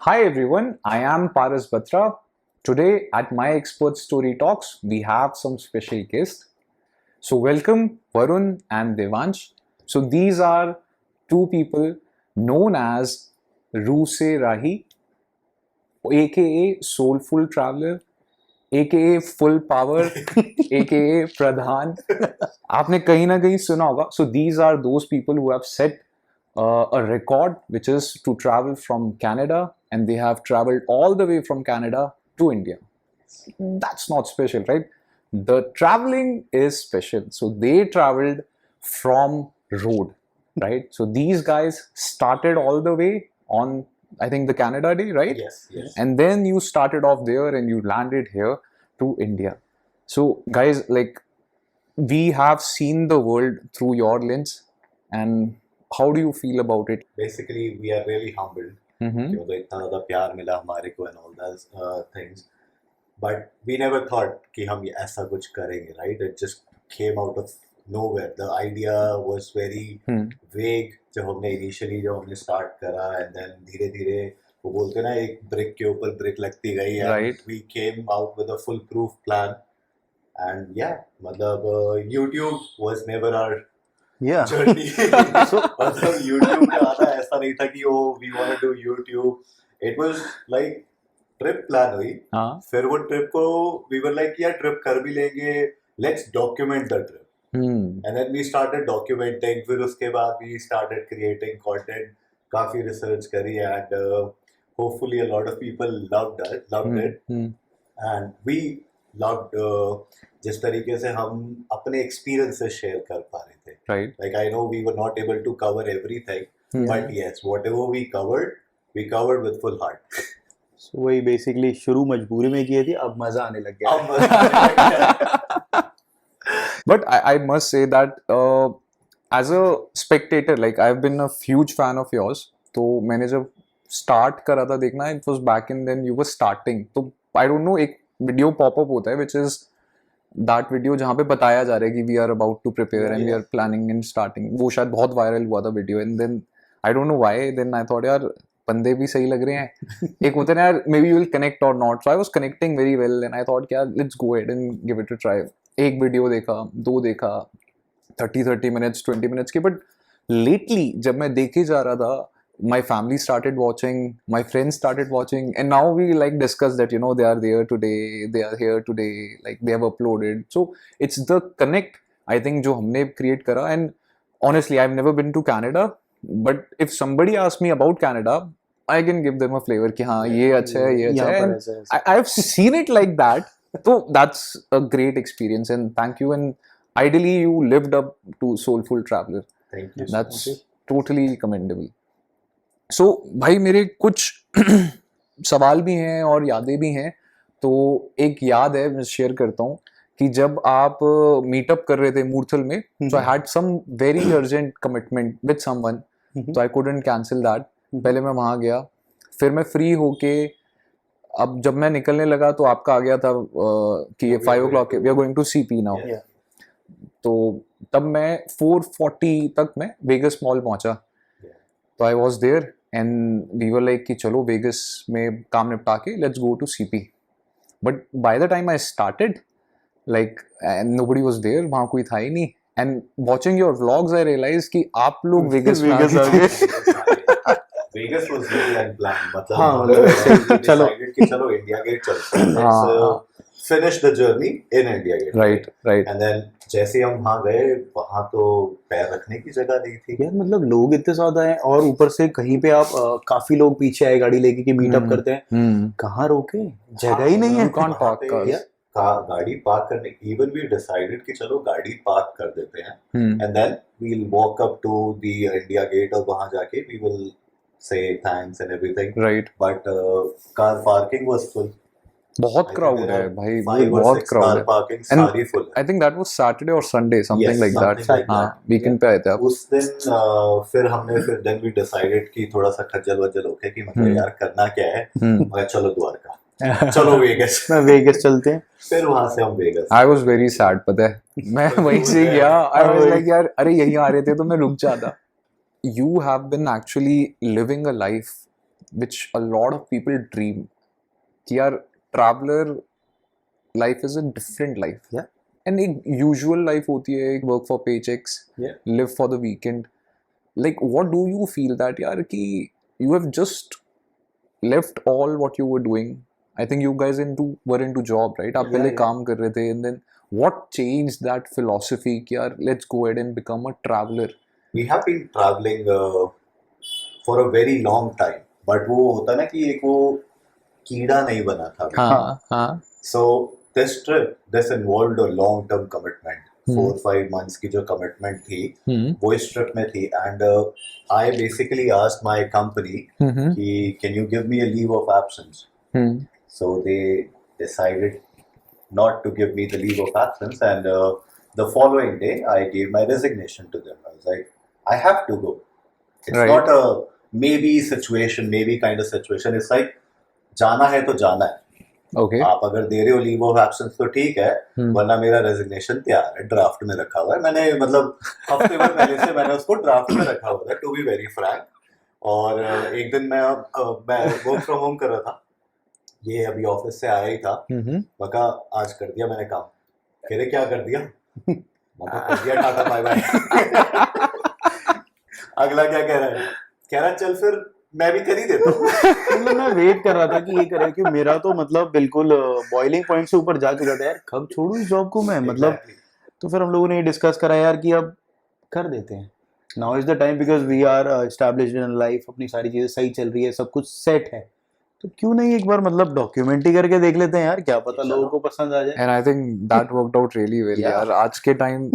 Hi everyone, I am Paras Batra. Today at My Expert Story Talks, we have some special guests. So welcome Varun and Devansh. So these are two people known as Ruse Rahi, aka Soulful Traveler, aka Full Power, aka Pradhan. आपने कहीं ना कहीं सुना होगा. So these are those people who have set a record, which is to travel from Canada, and they have traveled all the way from Canada to India. That's not special, right? The traveling is special. So they traveled from road, right? So these guys started all the way on, I think, the Canada Day, right? Yes. And then you started off there and you landed here to India. So guys, like, we have seen the world through your lens, and how do you feel about it? Basically, we are really humbled. Mm-hmm. कि मतलब इतना ज़्यादा प्यार मिला हमारे को and all those things. But we never thought कि हम ये ऐसा कुछ करेंगे, right? It just came out of nowhere. The idea was very vague जब हमने start करा, and then धीरे धीरे वो बोलते ना एक brick के ऊपर brick लगती गई, and Right. we came out with a foolproof plan. And yeah, मतलब YouTube was never our journey. मतलब YouTube पे आना ऐसा नहीं था कि we want to do YouTube. It was like trip plan हुई. हाँ. फिर वो ट्रिप को we were like यार ट्रिप कर भी लेंगे, let's document the trip. And then we started documenting. फिर उसके बाद we started creating content. काफी research करी, and hopefully a lot of people loved it. And we loved जिस तरीके से हम अपने experiences share कर पा रहे थे. Right. Like I know we were not able to cover everything, but yes, whatever we covered with full heart. So वही बेसिकली शुरू मजबूरी में किए थी, अब मजा आने लग गया. अब मजा आने लग गया. But I must say that as a spectator, like I've been a huge fan of yours. तो मैंने जब start करा था देखना, it was back in then you were starting. तो I don't know, एक video pop up होता है which is that video जहाँ पे बताया जा रहा है कि we are about to prepare and we are planning and starting. वो शायद बहुत viral हुआ था video, and then I don't know why, then I thought यार बंदे भी सही लग रहे हैं. एक होता है ना यार, maybe you will connect or not. So I was connecting very well, and I thought यार let's go ahead and give it a try. एक वीडियो देखा, दो देखा, 30 minutes 20 minutes के. But lately जब मैं देखे जा रहा था, my family started watching, my friends started watching, and now we like discuss that, you know, they are there today, they are here today, like they have uploaded. So it's the connect, I think, जो हमने create करा. And honestly, I've never been to Canada, but if somebody asks me about Canada, I can give them a flavor कि हाँ ये अच्छा है, ये अच्छा है. And I've seen it like that. So that's a great experience, and thank you. And ideally, you lived up to Soulful Traveler. Thank you. That's totally commendable. So भाई मेरे कुछ सवाल भी हैं और यादें भी हैं. तो एक याद है, मैं शेयर करता हूँ कि जब आप मीटअप कर रहे थे मूर्थल में, so I had some very urgent commitment with someone, so I couldn't cancel that. पहले मैं वहाँ गया, फिर मैं फ्री होके, अब जब मैं निकलने लगा तो आपका आ गया था कि ये 5 o'clock we are going to CP now. तो तब मैं 4:40 तक मैं वेगस मॉल पहुंचा. तो I was there and we were like कि चलो वेगस में काम निपटा के let's go to CP. But by the time I started, like nobody was there, वहाँ कोई था ही नहीं. And watching your vlogs I realise कि आप लोग वेगस में आ गए. Vegas was really unplanned. मतलब चलो इंडिया गेट चलते हैं. Let's finish the journey in India Gate. Right. And then जैसे हम वहाँ गए, वहाँ तो पैर रखने की जगह नहीं थी. यार मतलब लोग इतने ज्यादा हैं, और ऊपर से कहीं पे आप काफी लोग पीछे आए गाड़ी लेके कि मीटअप करते हैं. कहाँ रोके, जगह ही नहीं है. You can't park cars. गाड़ी पार्क करने, even we decided कि चलो गाड़ी पार्क कर देते हैं, and then we'll walk up to the India Gate और वहाँ जाके we will say thanks and everything. Right. But car parking was full. बहुत क्राउड है भाई, बहुत क्राउड है. सारी full. I think that was Saturday और संडे, समथिंग लाइक दैट. हाँ, वीकेंड पे आए थे आप. उस दिन फिर then we decided कि थोड़ा सा खज्जल वज्जल होके कि मतलब यार करना क्या है, मगर चलो द्वारका, चलो वेगस. वेगस चलते हैं. फिर वहां से हम Vegas. I was very sad, पता है. मैं वहीं से गया, आई वाज लाइक यार अरे यहीं आ रहे थे तो मैं रुक जाता. You have been actually living a life which a lot of people dream. कि यार traveler life is a different life. Yeah. And एक usual life होती है, एक work for paychecks, Yeah. live for the weekend. Like what do you feel that यार कि you have just left all what you were doing? I think you guys were into job, right? आप पहले काम कर रहे थे, and then what changed that philosophy कि यार let's go ahead and become a traveler? We have been traveling for a very long time, but वो होता ना कि एक वो कीड़ा नहीं बना था. हाँ. So this trip, this involved a long term commitment. 4-5 months की जो commitment थी, वो इस trip में थी, and I basically asked my company कि can you give me a leave of absence? So they decided not to give me the leave of absence, and the following day I gave my resignation to them. I was like, I have to go. It's Right. not a maybe situation, maybe kind of situation. It's like जाना है तो जाना है. Okay. आप अगर दे रहे हो leave of absence तो ठीक है, वरना मेरा रेजिग्नेशन तैयार है, ड्राफ्ट में रखा हुआ है. मैंने मतलब हफ्ते भर पहले से मैंने उसको ड्राफ्ट में रखा हुआ है, टू बी वेरी फ्रैंक. और एक दिन मैं वर्क फ्रॉम होम कर रहा था, ये अभी ऑफिस से आया ही था, मैं कहा आज कर दिया मैंने काम. कह रहे क्या कर दिया? मैं कहा कर दिया, टाटा बाय बाय. अगला क्या कह रहा है? कह रहा चल फिर मैं भी कर ही देता हूँ. मतलब मैं वेट कर रहा था कि ये करे, कि मेरा तो मतलब बिल्कुल बॉइलिंग पॉइंट से ऊपर जा चुका था यार, कब छोड़ू इस जॉब को मैं, मतलब. तो फिर हम लोगों ने ये डिस्कस करा यार कि अब कर देते हैं. Now is the time, because we are established in life, अपनी सारी चीजें सही चल रही है, सब कुछ सेट है, तो क्यों नहीं एक बार मतलब डॉक्यूमेंटी करके देख लेते हैं यार, क्या पता लोगों को पसंद आ जाए. And I think that worked out really well. Yeah. यार आज के टाइम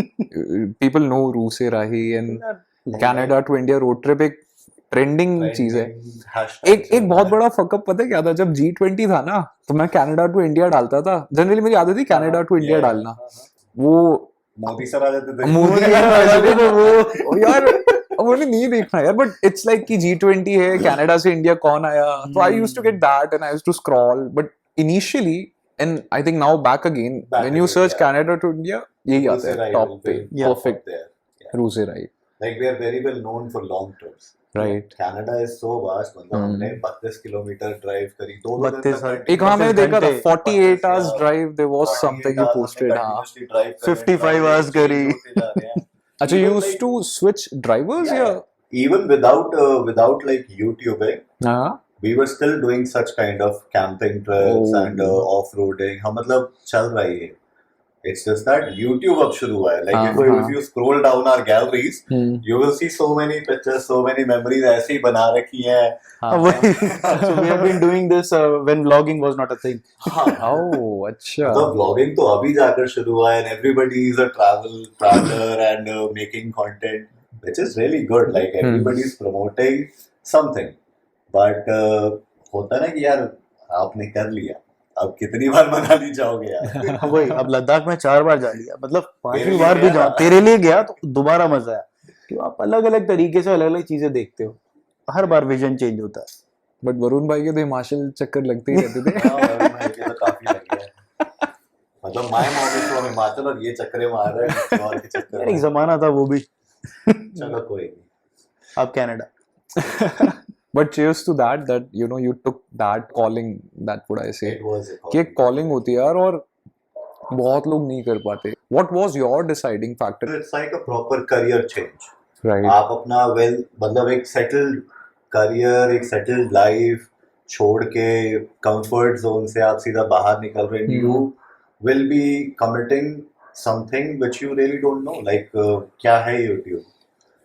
people know रूस से राही and Canada to India road trip एक ट्रेंडिंग चीज है. एक बहुत बड़ा फकअप पता है क्या था? जब G20 था ना, तो मैं कनाडा टू इंडिया डालता था. जनरली मेरी आदत थी कनाडा टू इंडिया डालना. वो मोदी सर आ जाते थे. मोदी वो यार मुझे नहीं देखना यार, बट इट्स लाइक कि G20 है, कनाडा से इंडिया कौन आया, तो I used to get that and I used to scroll. But initially, and I think now back again when you search Canada to India, यही आता है टॉप पे. परफेक्ट. रूस से right. Like we are very well known for long trips. Right. Canada is so vast. मतलब हमने 32 kilometre drive करी, 2 दिन तक. एक हाँ मैंने देखा था 48 hours drive. There was something you posted. हाँ 55 hours करी. अच्छा, you used to switch drivers या? Even without like YouTubing, we were still doing such kind of camping trips and off-roading. हम मतलब चल रही है. It's just that YouTube अब शुरू हुआ है. Like if you scroll down our galleries, you will see so many pictures, so many memories ऐसे ही बना रखी हैं. So we have been doing this when vlogging was not a thing. Oh, अच्छा. तो vlogging तो अभी जाकर शुरू हुआ है, and everybody is a traveler and making content, which is really good. Like everybody is promoting something, but होता ना कि यार आपने कर लिया, अब कितनी बार मनाली जाओगे यार. वही, अब लद्दाख में 4 बार जा लिया, मतलब 5वीं बार भी जाओ, तेरे लिए गया तो दोबारा मजा आया. क्यों आप अलग अलग तरीके से अलग अलग चीजें देखते हो, हर बार विजन चेंज होता है. बट वरुण भाई के तो हिमाचल चक्कर लगते ही रहते थे. वरुण भाई के तो काफी लगे हैं. मतलब my mom is from Himachal और ये चक्करे मार रहे हैं और के चक्कर. यार एक जमाना था वो भी. चलो कोई नहीं. अब Canada. But cheers to that you know you took that calling, that would I say, कि एक calling होती है यार, और बहुत लोग नहीं कर पाते. What was your deciding factor? It's like a proper career change. Right. आप अपना मतलब एक settled career, एक settled life छोड़ के comfort zone से आप सीधा बाहर निकल रहे हैं. You will be committing something which you really don't know. Like क्या है YouTube?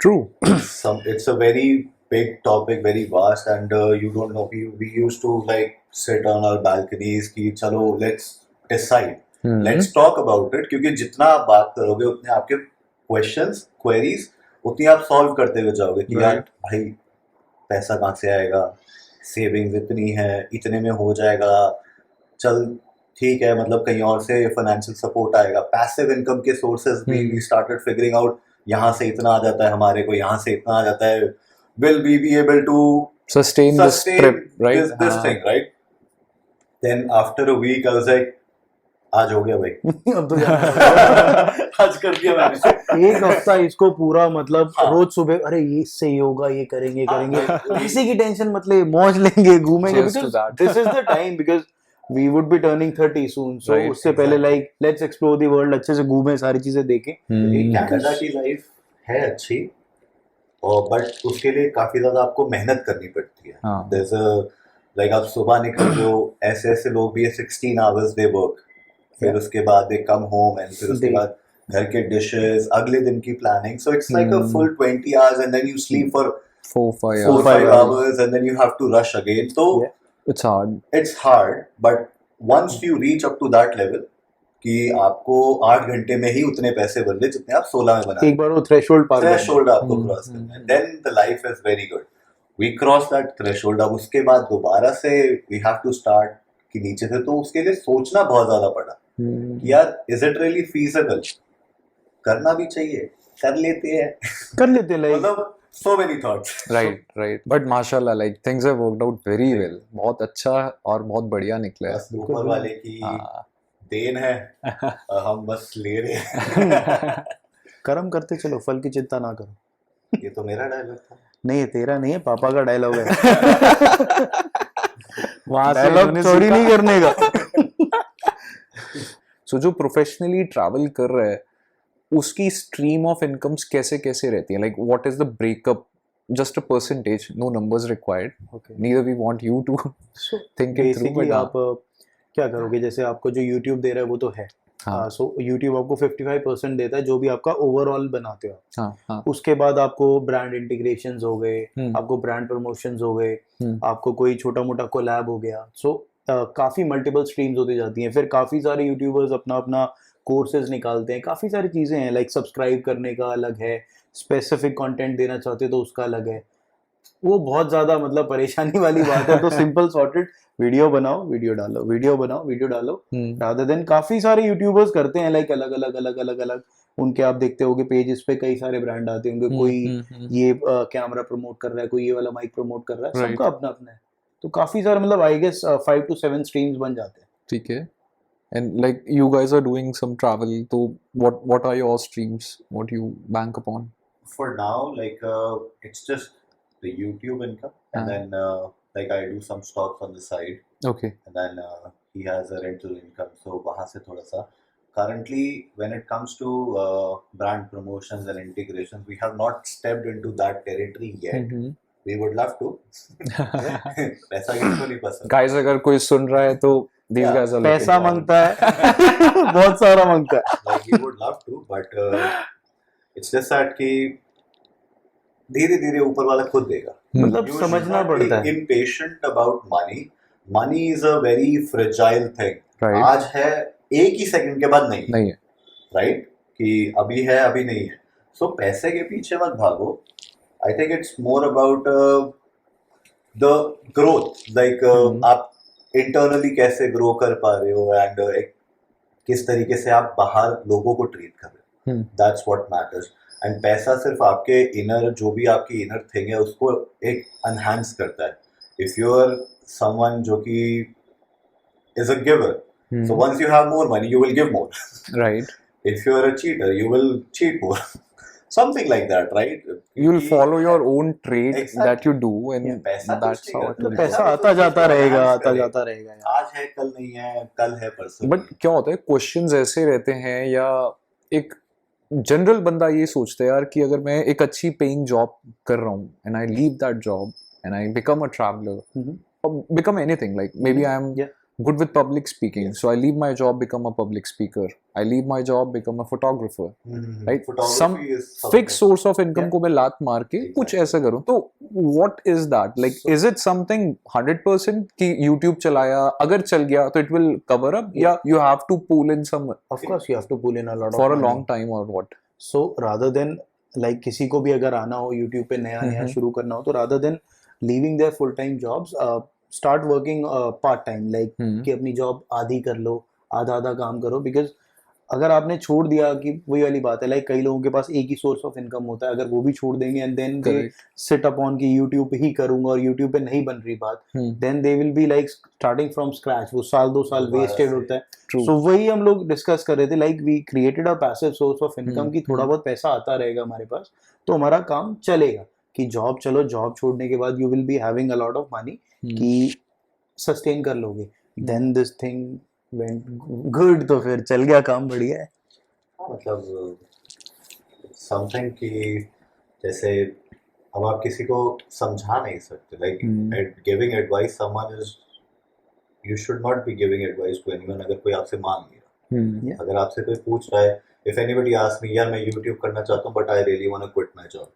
True. It's a very big topic, very vast, and you don't know. We used to like sit on our balconies कि चलो let's decide, let's talk about it. क्योंकि जितना आप बात करोगे उतने आपके questions, queries उतनी आप solve करते हुए जाओगे कि यार भाई पैसा कहाँ से आएगा, savings इतनी है, इतने में हो जाएगा, चल ठीक है, मतलब कहीं और से financial support आएगा, passive income के sources भी we started figuring out. यहाँ से इतना आ जाता है हमारे को, यहाँ से इतना आ जाता है. Will we be able to sustain this trip, right? This thing, right? Then after a week, I was like, आज हो गया भाई। अब तो जाना होगा। आज कर दिया मैंने। एक हफ्ता इसको पूरा मतलब हाँ। रोज सुबह अरे ये इससे ये होगा, ये करेंगे हाँ, करेंगे, भाई, किसी की टेंशन मत ले, मौज लेंगे, घूमेंगे, Cheers to because that. this is the time, because we would be turning 30 soon, so Right, उससे पहले exactly. like let's explore the world, अच्छे से घूमें, सारी चीजें देखें। कनाडा की लाइफ है अच्छी, और बट उसके लिए काफी ज्यादा आपको मेहनत करनी पड़ती है। हाँ। There's a like आप सुबह निकल रहे हो, ऐसे ऐसे लोग भी है 16 hours they work, फिर उसके बाद they come home and फिर उसके They- बाद घर के dishes, अगले दिन की planning, so it's like a full 20 hours and then you sleep for 4-5 Four, 4-5 5 hours and then you have to rush again, so Yeah. It's hard. it's hard, but once you reach up to that level कि आपको 8 घंटे में ही उतने पैसे बन रहे जितने आप 16 में बना एक बार वो थ्रेशोल्ड पार कर लो। थ्रेशोल्ड आपको हम्म, क्रॉस करना है, then the life is very good. We cross that threshold, अब उसके बाद दोबारा से वी हैव टू स्टार्ट कि नीचे से, तो उसके लिए सोचना बहुत ज्यादा पड़ा कि यार इज इट रियली फीजिबल, करना भी चाहिए, कर लेते हैं, कर लेते हैं, like मतलब so many thoughts. Right. But माशाल्लाह, like things have worked out very well. बहुत अच्छा और बहुत बढ़िया निकला है। बस ऊपर वाले की हाँ। देन है, हम बस ले रहे हैं। कर्म करते चलो, फल की चिंता ना करो। ये तो मेरा डायलॉग था। नहीं, ये तेरा नहीं है, पापा का डायलॉग है। वहाँ से डायलॉग इन्होंने चोरी सीखा। नहीं करने का। So जो प्रोफेशनली ट्रैवल कर रहा है उसकी स्ट्रीम ऑफ इनकम्स कैसे कैसे रहती है? Like what is the breakup? Just a percentage, no numbers required. Neither we want you to So think it through, basically but आप क्या करोगे, जैसे आपको जो YouTube दे रहा है वो तो है, हाँ। सो YouTube आपको 55% देता है जो भी आपका ओवरऑल बनाते हो। हाँ। उसके बाद आपको ब्रांड इंटीग्रेशंस हो गए, हम्म। आपको ब्रांड प्रमोशंस हो गए, हम्म। आपको कोई छोटा मोटा कोलैब हो गया, सो काफ़ी मल्टीपल स्ट्रीम्स होती जाती हैं। फिर काफ़ी सारे यूट्यूबर्स अपना अपना कोर्सेज निकालते हैं, काफ़ी सारी चीज़ें हैं, लाइक सब्सक्राइब करने का अलग है, स्पेसिफिक कंटेंट देना चाहते हो तो उसका अलग है। वो बहुत ज़्यादा मतलब परेशानी वाली बात है। तो सिंपल सॉर्टेड, वीडियो बनाओ, वीडियो डालो, वीडियो बनाओ, वीडियो डालो, रादर देन काफ़ी सारे यूट्यूबर्स करते हैं लाइक अलग अलग अलग अलग अलग उनके, आप देखते होगे पेजेस पे कई सारे ब्रांड आते होंगे, कोई ये कैमरा प्रमोट कर रहा है, कोई ये वाला माइक प्रमोट कर रहा है, Right. सबका अपना अपना है। तो काफ़ी सारे मतलब आई गेस 5 to 7 स्ट्रीम्स बन जाते हैं। ठीक है। And like you guys are doing some travel, so what are your streams? What you bank upon? For now, like it's just the YouTube income, and then like I do some stocks on the side, Okay. and then he has a rental income, so वहाँ से थोड़ा सा. Currently, when it comes to brand promotions and integrations, we have not stepped into that territory yet. We would love to. पैसा किसको नहीं पसंद? Guys, अगर कोई सुन रहा है तो these Yeah. guys are पैसा looking. मांगता है, बहुत सारा मांगता है। Like we would love to, but it's just that कि धीरे धीरे ऊपर वाला खुद देगा. मतलब You should समझना not be पड़ता है। impatient about money. Money is a very fragile thing. Right. आज है, एक ही सेकंड के बाद नहीं है, नहीं है। राइट? कि अभी है, अभी नहीं है. सो पैसे के पीछे मत भागो. I think it's more about the growth, like आप इंटरनली कैसे ग्रो कर पा रहे हो, एंड किस तरीके से आप बाहर लोगों को ट्रीट कर रहे हो. That's what matters. एंड पैसा सिर्फ आपके इनर, जो भी आपकी इनर थिंग है उसको एक एनहांस करता है. इफ यू आर समवन जो कि is a giver, so once you have more money you will give more. Right. If you are a cheater you will cheat more. Something like that, right? You'll follow your own trade Exactly. that you do, and Yeah, पैसा कुछ that's नहीं how it करता. will पैसा go. आता जाता रहेगा, enhance आता करेगा. जाता रहेगा यार। आज है कल नहीं है, कल है परसों. बट क्या होता है, क्वेश्चंस ऐसे रहते हैं, या एक जनरल बंदा ये सोचता है यार कि अगर मैं एक अच्छी पेइंग जॉब कर रहा हूँ and I leave that job and I become a traveller, become anything, like maybe I am Yeah. good with public speaking, so I leave my job, become a public speaker. I leave my job, become a photographer. Right? Photography Some is something. Fixed source of income Yeah. को मैं लात मार के कुछ Exactly. ऐसा करूँ, तो what is that? Like, is it something 100% कि YouTube चलाया, अगर चल गया तो it will cover up, या you have to pull in some Of course you have to pull in a lot of for a money. long time or what? So rather than like किसी को भी अगर आना हो YouTube पे नया नया शुरू करना हो, तो rather than leaving their full time jobs, start working part time, like कि अपनी जॉब आधी कर लो, आधा आधा काम करो. बिकॉज अगर आपने छोड़ दिया, कि वही वाली बात है, लाइक कई लोगों के पास एक ही सोर्स ऑफ इनकम होता है, अगर वो भी छोड़ देंगे and then they Correct. Sit upon कि यूट्यूब पे ही करूंगा और यूट्यूब पे नहीं बन रही बात, then they will be like starting from scratch. वो साल 2 साल दोबारा वेस्टेड से. होता है. True. सो वही हम लोग डिस्कस कर रहे थे, like we created a passive source of income hmm, कि थोड़ा बहुत पैसा आता रहेगा हमारे पास, तो हमारा काम चलेगा। कि जॉब, चलो जॉब छोड़ने के बाद you will be having a lot of money कि सस्टेन कर लोगे। Then this thing went good, तो फिर चल गया काम, बढ़िया है। मतलब समथिंग कि जैसे अब आप किसी को समझा नहीं सकते, like giving advice someone is, you should not be giving advice to anyone अगर कोई आपसे मांग लिया। Yeah. अगर आपसे कोई पूछ रहा है, इफ एनीबडी आस्क्स मी यार मैं यूट्यूब करना चाहता हूँ but I really want to quit my job,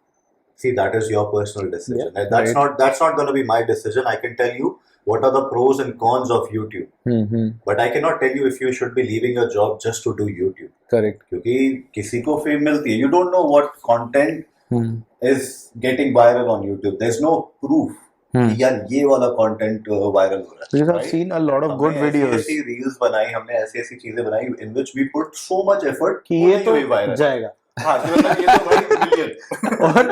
see that is your personal decision. Yeah, And that's right. not going to be my decision. I can tell you what are the pros and cons of YouTube, but I cannot tell you if you should be leaving your job just to do YouTube. Correct. क्योंकि किसी को fame मिलती है, you don't know what content is getting viral on YouTube. There's no proof कि यार ये वाला content viral हो रहा है। Because I've right? seen a lot of good हमने videos ऐसी reels बनाई, हमने ऐसी चीजें बनाई in which we put so much effort कि वो ये नहीं तो हुई viral। जाएगा। हाँ, कि मतलब ये तो भाई brilliant। और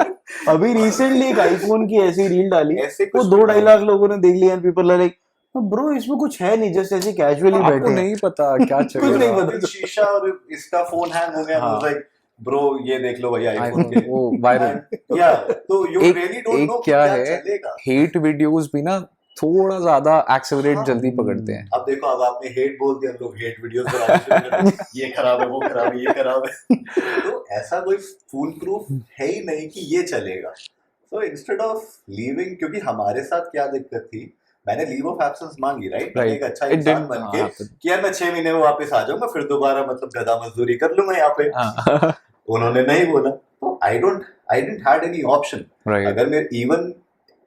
अभी रिसेंटली एक आईफोन की ऐसी रील डाली, ऐसे वो कुछ 2-2.5 भी लाख लोगों ने देख लिया, and people are like bro इसमें कुछ है नहीं, जस्ट ऐसे कैजुअली आपको बैठे हैं। नहीं पता क्या चल कुछ नहीं रहा पता। फिर शीशा और इसका फोन हैंग हो गया, हाँ। लाइक ब्रो ये देख लो भाई आईफोन आईफोन के, वो वायरल। या तो यू एक रियली डोंट नो एक क्या है, चलेगा। हेट वीडियोस भी ना थोड़ा ज्यादा एक्सेलरेट हाँ। जल्दी पकड़ते हैं। अब देखो, अब आपने हेट बोल दिया, हम लोग हेट वीडियोस बनाने शुरू कर दिए, ये खराब है, वो खराब है, ये खराब है। तो ऐसा कोई फूल प्रूफ है ही नहीं कि ये चलेगा। सो इंस्टेड ऑफ लीविंग, क्योंकि हमारे साथ क्या दिक्कत थी, मैंने लीव ऑफ एब्सेंस मांगी, राइट, मैंने एक अच्छा It इंसान didn't बन के happen. कि यार मैं 6 महीने में वापस आ जाऊंगा, फिर दोबारा मतलब गधा मजदूरी कर लूंगा यहाँ पे। हाँ, उन्होंने नहीं बोला, तो I didn't had any option. right. अगर मैं even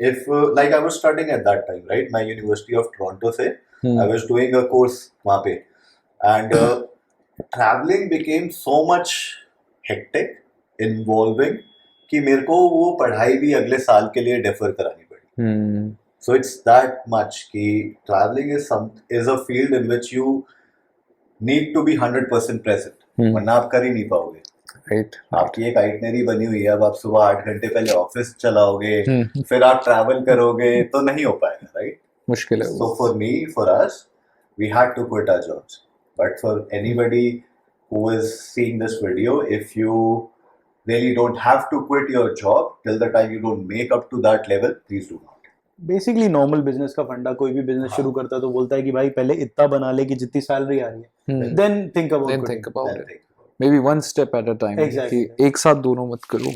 if like I was studying at that time, right, मैं यूनिवर्सिटी ऑफ टोरंटो से I was doing a course वहां पे, and travelling became so much hectic, involving, कि मेरे को वो पढ़ाई भी अगले साल के लिए डेफर करानी पड़ी। So it's that much कि traveling is a field in which you need to be 100% present, वरना आप कर ही नहीं पाओगे। Right. आपकी एक आइटनरी बनी हुई है, अब आप सुबह 8 घंटे पहले ऑफिस चलाओगे, फिर आप ट्रैवल करोगे, तो नहीं हो पाएगा, राइट? मुश्किल है So वो। for me, for us, we had to quit our jobs. But for anybody who is seeing this video, if you really don't have to quit your job till the time you don't make up to that level, please do not. Basically normal business का फंडा, कोई भी business शुरू करता है तो बोलता है कि भाई पहले इतना बना ले कि जितनी सैलरी आ रही है, then think Then about think about Then it. think. Maybe one step at a time. Exactly. कि एक साथ दोनों मत करो।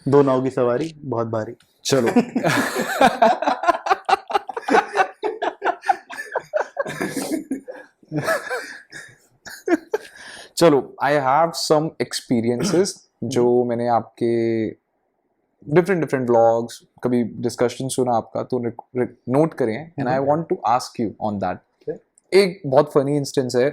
दो नाव की सवारी बहुत भारी। चलो। चलो, आई हैव सम एक्सपीरियंसेस जो मैंने आपके डिफरेंट डिफरेंट व्लॉग्स, कभी डिस्कशन सुना आपका तो नोट करे हैं, and I want to ask you on that. एक बहुत फनी इंस्टेंस है,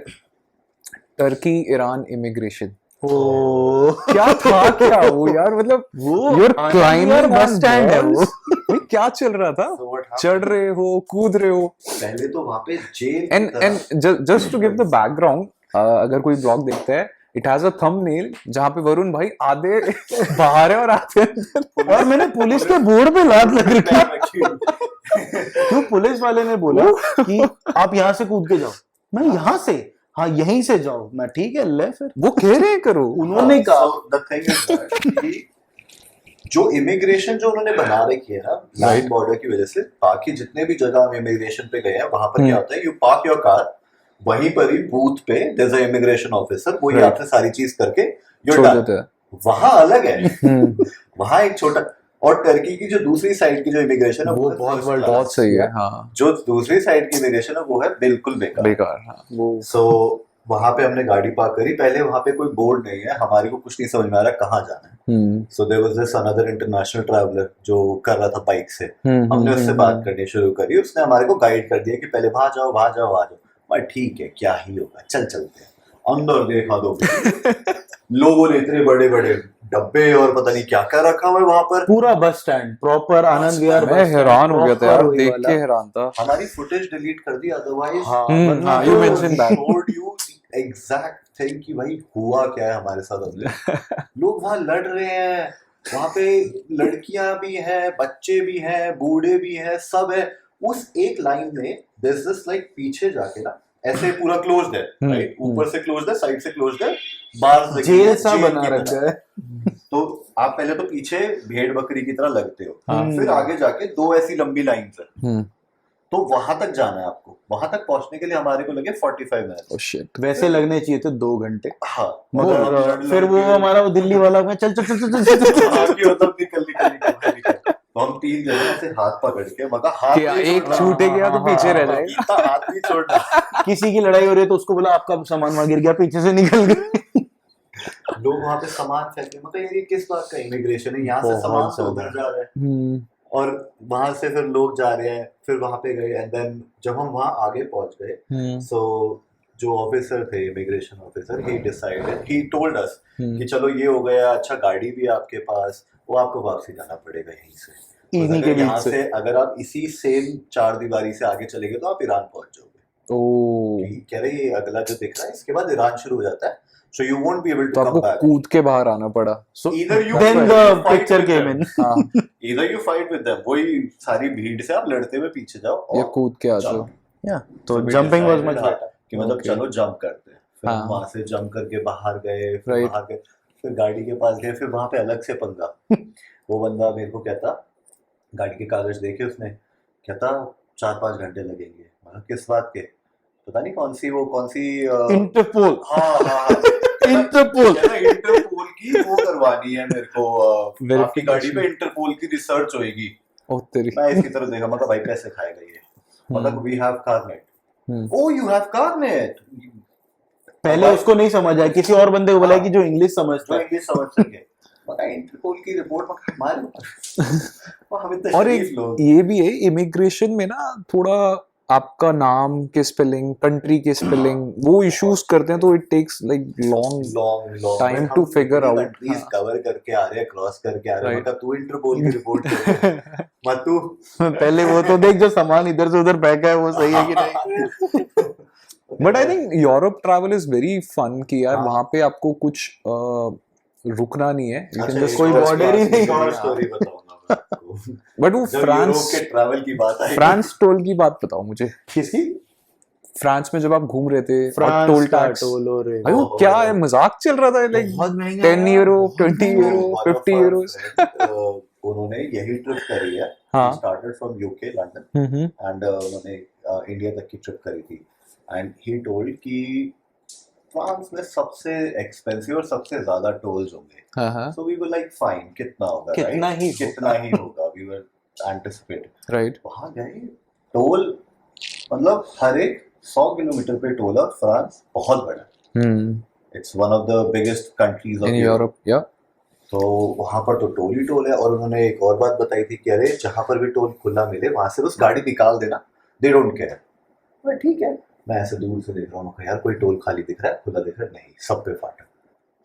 टर्की ईरान इमिग्रेशन। ओ क्या था क्या वो यार, मतलब वो योर क्लाइंबिंग बस स्टैंड है वो। भाई क्या चल रहा था? So what happened? चढ़ रहे हो, कूद रहे हो, पहले तो वहाँ पे jail and just to give the background, अगर कोई ब्लॉग देखता है, इट हैज अ थंबनेल जहाँ पे वरुण भाई आधे बाहर है और आधे अंदर। और मैंने पुलिस के बोर्ड पे लात लग रखी है, तो पुलिस वाले ने बोला कि आप यहाँ से कूद के जाओ। मैं यहाँ से, हाँ यहीं से जाओ। मैं ठीक है ले, फिर वो कह रहे हैं करो। उन्होंने कहा द थिंग इज कि जो इमिग्रेशन जो उन्होंने बना रखी है ना लैंड बॉर्डर की वजह से, बाकी जितने भी जगह हम इमिग्रेशन पे गए हैं वहां पर क्या होता है, यू पार्क योर कार, वहीं पर ही बूथ पे there is a immigration officer, वो ही Right. आपसे सारी चीज करके छोड़ you're done. देते हैं। वहां अलग है, वहां एक छोटा, और टर्की की जो दूसरी साइड की जो इमिग्रेशन है वो है बहुत first बड़ा- class. बहुत सही है। हाँ, जो दूसरी साइड की इमिग्रेशन है वो है बिल्कुल बेकार। बेकार। हाँ, वो सो वहां पे हमने गाड़ी पार्क करी, पहले वहां पे कोई बोर्ड नहीं है, हमारे को कुछ नहीं समझ में आ रहा कहाँ जाना है। So there was this another international traveller जो कर रहा था बाइक से, हमने उससे बात करनी शुरू करी, उसने हमारे को गाइड कर दिया कि पहले वहां जाओ वहां जाओ वहां जाओ। मैं ठीक है क्या ही होगा, चल चलते हैं। अंदर देखा तो लोगों ने इतने बड़े बड़े डब्बे और पता नहीं क्या क्या रखा हुआ है वहां पर, पूरा bus stand proper Anand Vihar. मैं हैरान हो गया था यार, देख के हैरान था। हमारी फुटेज डिलीट कर दी, अदरवाइज हाँ, हाँ, you mentioned that. showed you the exact thing कि भाई हुआ क्या है हमारे साथ अंदर। लोग वहां लड़ रहे हैं, वहां पे लड़कियां भी हैं, बच्चे भी हैं, बूढ़े भी हैं, सब है। उस एक लाइन में there's this like पीछे जाके ना ऐसे पूरा क्लोज्ड है, हम्म, राइट, ऊपर से क्लोज्ड है, साइड से क्लोज्ड है, बार्स लगी जेल है, सा जेल बना की रखा तरह। है। तो आप पहले तो पीछे भेड़ बकरी की तरह लगते हो, हाँ। फिर आगे जाके दो ऐसी लंबी लाइंस है, हम्म, तो वहां तक जाना है आपको। वहां तक पहुंचने के लिए हमारे को लगे 45 मिनट्स। oh shit. वैसे लगने चाहिए थे 2 घंटे। हाँ, मगर मतलब आप लड़ फिर वो के- हमारा वो दिल्ली वाला में चल चल चल चल चल चल हाँ, कि मतलब निकल। तो हम 3 जने ऐसे हाथ पकड़ के, मगर हाथ क्या नहीं एक छोड़ना। छूटे गया तो हाँ, पीछे रह हाँ, जाएगा। गीता हाथ नहीं छोड़ना। किसी की लड़ाई हो रही है तो उसको बोला आपका सामान वहां गिर गया, पीछे से निकल गए। लोग वहां पे सामान फेंके, मतलब ये किस बात का इमिग्रेशन है, यहाँ से बहुत सामान तो ज्यादा। उधर जा रहा है, और वहां से फिर लोग जा रहे हैं, फिर वहां पे गए, एंड देन जब हम वहां आगे पहुंच गए, सो जो ऑफिसर थे, immigration officer, he decided, he told us कि चलो ये हो गया, अच्छा गाड़ी भी है आपके पास, वो आपको वापसी जाना पड़ेगा यहीं से। तो इन्हीं के अगर बीच यहाँ से। से अगर आप इसी सेम चार दीवारी से आगे चले गए तो आप ईरान पहुंच जाओगे। ओ, कह रहे ये अगला जो दिख रहा है इसके बाद ईरान शुरू हो जाता है, so you won't be able तो टू कम आपको बैक। कूद के बाहर आना पड़ा। So Either you then fight the with picture them. came in. हाँ, Either you fight with them, वही सारी भीड़ से आप लड़ते हुए पीछे जाओ या और कूद के आ जाओ। jump. Yeah, तो So we jumping was decided, much हाँ, better. कि मतलब Okay. चलो जंप करते हैं। फिर हाँ। हम वहां से जंप करके बाहर गए, फिर Right. बाहर गए, फिर गाड़ी के पास गए, फिर वहां पे अलग से पंगा। वो बंदा मेरे को कहता, गाड़ी के कागज देखे उसने, कहता 4-5 घंटे लगेंगे। मैं कहा, किस बात के? पता नहीं कौन सी Interpol. हाँ Interpol. इंटरपोल की वो करवानी है मेरे को, आपकी गाड़ी Verification. पे इंटरपोल की रिसर्च होएगी। ओ तेरी। मैं इसकी तरफ देखा, मैं कहा भाई कैसे खाएगा ये, मतलब we have carnet. Oh you have carnet. पहले उसको नहीं समझ आया, किसी और बंदे को बोला कि जो इंग्लिश समझता जो है। इंग्लिश समझ सके। मगर इंटरपोल की रिपोर्ट में मालूम, हम इतने और शरीफ एक लोग। ये भी है इमिग्रेशन में ना, थोड़ा आपका नाम के स्पेलिंग, कंट्री के स्पेलिंग, वो इश्यूज करते हैं, तो it takes like long time to figure out. Countries हाँ. कवर करके आ रहे हैं, क्रॉस करके आ रहे हैं, Right. मतलब तू इंटरपोल की रिपोर्ट कर मत तू। पहले वो तो देख जो सामान इधर से उधर फेंका है वो सही है कि नहीं। But I think Europe travel is very fun कि यार हाँ. वहां पे आपको कुछ रुकना नहीं है, यू कैन अच्छा, जस्ट कोई एक और border ही बात- नहीं एक और है। स्टोरी बताऊंगा मैं आपको। बट वो जब यूरोप फ्रांस के ट्रैवल की बात आई, फ्रांस टोल की बात बताओ मुझे। किसकी? फ्रांस में जब आप घूम रहे थे और फ्रांस टोल का टैक्स, टोल हो रहे भाई वो क्या है, मजाक चल रहा था लाइक बहुत महंगा 10 है यूरो, यार, 20 बहुत euro, One of 50 our euros. friend, उन्होंने यही ट्रिप करी है। हाँ. Started from UK London and उन्होंने इंडिया तक की ट्रिप करी थी, एंड ही टोल्ड कि फ्रांस में सबसे एक्सपेंसिव और सबसे ज्यादा टोल्स होंगे। हाँ, so we were like fine, कितना होगा, कितना right? ही कितना ही होगा, वी वर एंटिसिपेट। राइट। वहां गए, टोल मतलब हर एक 100 किलोमीटर पे टोल, और फ्रांस बहुत बड़ा, it's one of the biggest countries of in Europe. Europe, या तो वहां पर तो टोल ही टोल है। और उन्होंने एक और बात बताई थी कि अरे जहां पर भी टोल खुला मिले वहां से बस गाड़ी निकाल देना, दे डोंट केयर। ठीक है, मैं ऐसे दूर से देख रहा हूँ, यार कोई टोल खाली दिख रहा है, खुला दिख रहा है, नहीं, सब पे फाटक,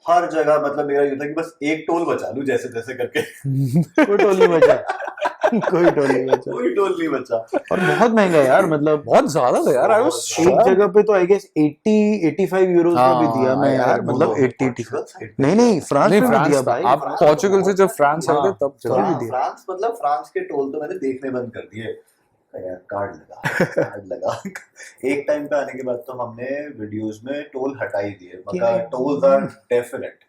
हर जगह। मतलब मेरा ये था कि बस एक टोल बचा लूं जैसे तैसे करके। कोई टोल नहीं बचा। कोई टोल नहीं बचा। कोई टोल नहीं बचा। और बहुत महंगा है यार, मतलब बहुत ज्यादा था यार। आई वाज एक जगह पे तो आई गेस 80-85 यूरोज में भी दिया मैं यार, मतलब 80-85 नहीं फ्रांस नहीं, में भी फ्रांस दिया था। भाई। आप पोर्चुगल से जब फ्रांस आए थे तब हाँ, भी भी दिया। फ्रांस मतलब फ्रांस के टोल तो मैंने देखने बंद कर दिए यार, कार्ड लगा। एक टाइम पे आने के बाद तो हमने वीडियोस में टोल हटा ही दिए, मतलब टोल्स आर डेफिनेट,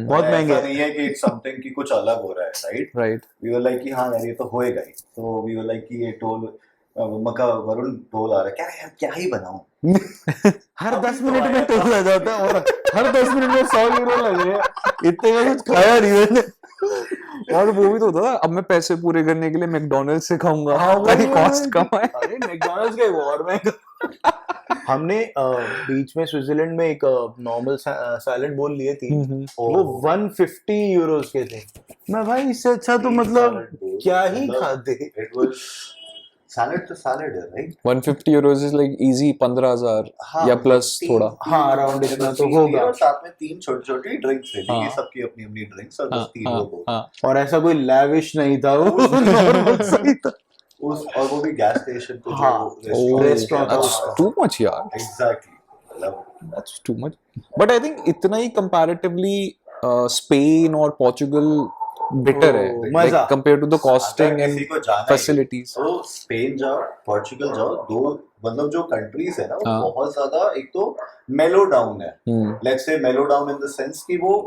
बहुत महंगे ऐसा नहीं है कि इट्स समथिंग कि कुछ अलग हो रहा है, right? Right. We were like कि हाँ यार ये तो होएगा ही, तो वी वर लाइक कि ये टोल मका वरुण टोल आ रहा है, क्या यार क्या ही बनाऊं। हर 10 मिनट में टोल आ जाता है, और हर 10 मिनट में 100 यूरो लग रहे हैं, इतने में कुछ खाया नहीं मैंने। और वो भी तो होता था, अब मैं पैसे पूरे करने के लिए मैकडॉनल्ड्स से खाऊंगा हाँ, वो ताकि भी कॉस्ट है। कम आए। अरे मैकडॉनल्ड्स का और महंगा। हमने बीच में स्विट्जरलैंड में एक नॉर्मल सैलेड बोल लिए थी, वो 150 यूरोस के थे। मैं भाई इससे अच्छा तो मतलब क्या ही खाते। इट वाज सैलेड, तो सैलेड है, right? 150 Euros is like easy 15,000 या प्लस थोड़ा। हाँ, अराउंड इतना तो होगा। और साथ में 3 छोटी-छोटी ड्रिंक्स ले ली, हाँ. सबकी अपनी-अपनी ड्रिंक्स, और बस हाँ, 3 हाँ, लोगों। हाँ। और ऐसा कोई लैविश नहीं था, वो नॉर्मल सही था। उस और वो भी गैस स्टेशन पे हाँ, जो restaurant That's हाँ. too much यार। एग्जैक्टली, मतलब That's too much. But I think इतना ही comparatively स्पेन और पोर्चुगल बेटर है Oh, लाइक मजा। कंपेयर टू द कॉस्टिंग अगर एंड किसी को जाना है फैसिलिटीज तो स्पेन जाओ, पोर्चुगल जाओ, दो मतलब जो कंट्रीज है ना वो हाँ। बहुत ज्यादा, एक तो मेलो डाउन है, लेट्स से मेलो डाउन इन द सेंस कि वो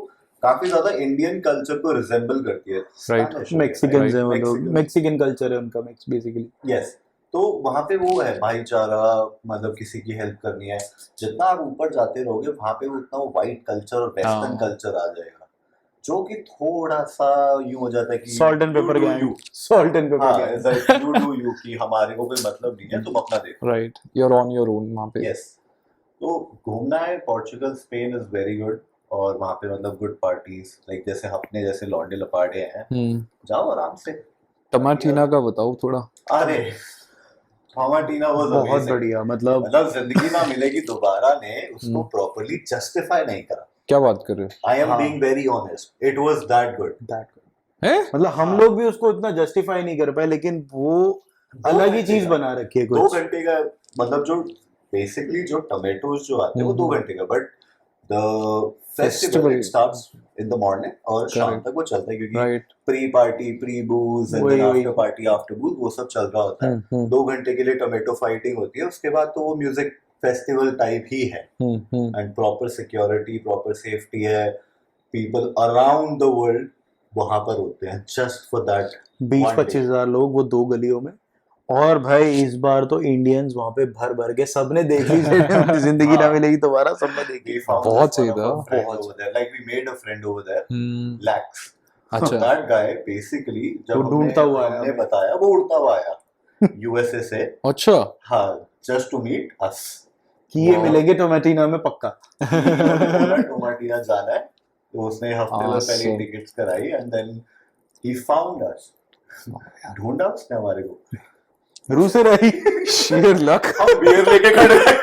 काफी ज्यादा इंडियन कल्चर को रिजेंबल करती है। Spanish हो गया, मैक्सिकन right? है वो लोग, Mexicans। मैक्सिकन कल्चर है उनका बेसिकली। यस, तो वहां पे वो है भाईचारा, मतलब किसी की हेल्प करनी है। जितना आप ऊपर जाते रहोगे वहां पे उतना वो वाइट कल्चर और वेस्टर्न हाँ। कल्चर आ जाएगा, जो कि थोड़ा सा यूं हो जाता है कि salt and paper you do gang, you। Salt and paper हाँ, gang. it's like you do you कि हमारे को कोई मतलब नहीं है, तुम अपना देखो। Right you are on your own वहां पे यस, तो घूमना है Portugal, Spain is very good, और वहाँ पे मतलब गुड पार्टीज, लाइक जैसे अपने जैसे लौंडे लपाड़े हैं, जाओ आराम से। टमाटीना का बताओ थोड़ा। अरे टमाटीना वाज बहुत अमेजिंग, बढ़िया, मतलब मतलब जिंदगी ना मिलेगी दोबारा ने उसको प्रॉपर्ली जस्टिफाई नहीं करा। क्या बात कर रहे हो? आई एम हाँ। Being very honest, it was that good. हैं? मतलब हम लोग भी उसको इतना जस्टिफाई नहीं कर पाए, लेकिन वो अलग ही चीज बना रखी है 2 कुछ। घंटे का, मतलब जो बेसिकली जो टमेटोज जो आते हैं वो 2 घंटे का, but the festival Festival। It starts in the morning और शाम Correct। तक वो चलता है, क्योंकि right pre party, pre बूज and वही, देन वही। आफ्टर पार्टी, आफ्टर बूज, वो सब चल रहा होता है। 2 घंटे के लिए टमेटो फाइटिंग होती है, उसके बाद तो वो म्यूजिक फेस्टिवल टाइप ही है, and proper security, proper safety है, पीपल अराउंड द वर्ल्ड वहां पर होते हैं जस्ट फॉर दैट 20-25 हजार लोग वो 2 गलियों में। और भाई इस बार तो इंडियंस वहां पे भर भर के सबने देख ली, जिंदगी ना हाँ। मिलेगी दोबारा, सबने देखी। We found बहुत this सही one of था। our friend over there. Like we made a friend over there, Lax. So अच्छा that guy basically वो जब ढूंढता हुआ आया हमने हमें। बताया, वो उड़ता हुआ आया USA से, अच्छा हाँ, just to meet us. कि ये Wow. मिलेंगे टोमेटिना में पक्का। टोमाटीना जाना है, तो उसने हफ्ते भर पहले Awesome। टिकट्स कराई, and then he found us. ढूंढा उसने हमारे को। रू से रही। sheer luck। हम बियर लेके खड़े हैं।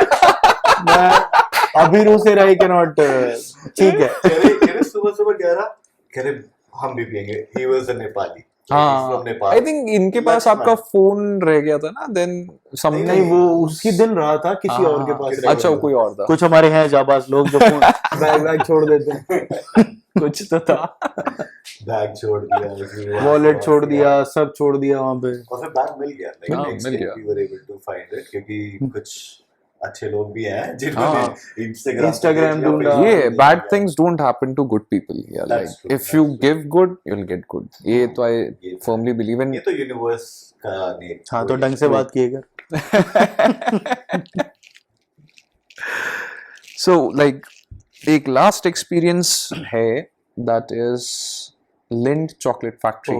मैं अभी रू से रही के नॉट ठीक है। कह रहे सुबह कह रहा, कह रहे हम भी पियेंगे। He was a Nepali. He's हाँ from Nepal. आई थिंक इनके पास Lakshman। आपका फोन रह गया था ना देन सम नहीं, वो उसी दिन रहा था, किसी हाँ, और के पास किसी रह अच्छा गया वो था। कोई और था कुछ हमारे हैं जाबाज लोग जो फोन बैग छोड़ देते हैं। कुछ तो था बैग छोड़ दिया, वॉलेट छोड़ दिया, सब छोड़ दिया वहां पे। और फिर बैग मिल गया, like हाँ, next मिल day गया। we were able to find it, क्योंकि कुछ अच्छे लोग भी हैं जिन्होंने हाँ। Instagram ढूंढा। ये bad things don't happen to good people या That's like true, if you that's true। Give good you will get good ये तो आई ये फर्मली बिलीव इन ये तो यूनिवर्स का नेम। हाँ, तो ढंग से बात किए कर। सो लाइक एक लास्ट एक्सपीरियंस है दैट इज लिंड चॉकलेट फैक्ट्री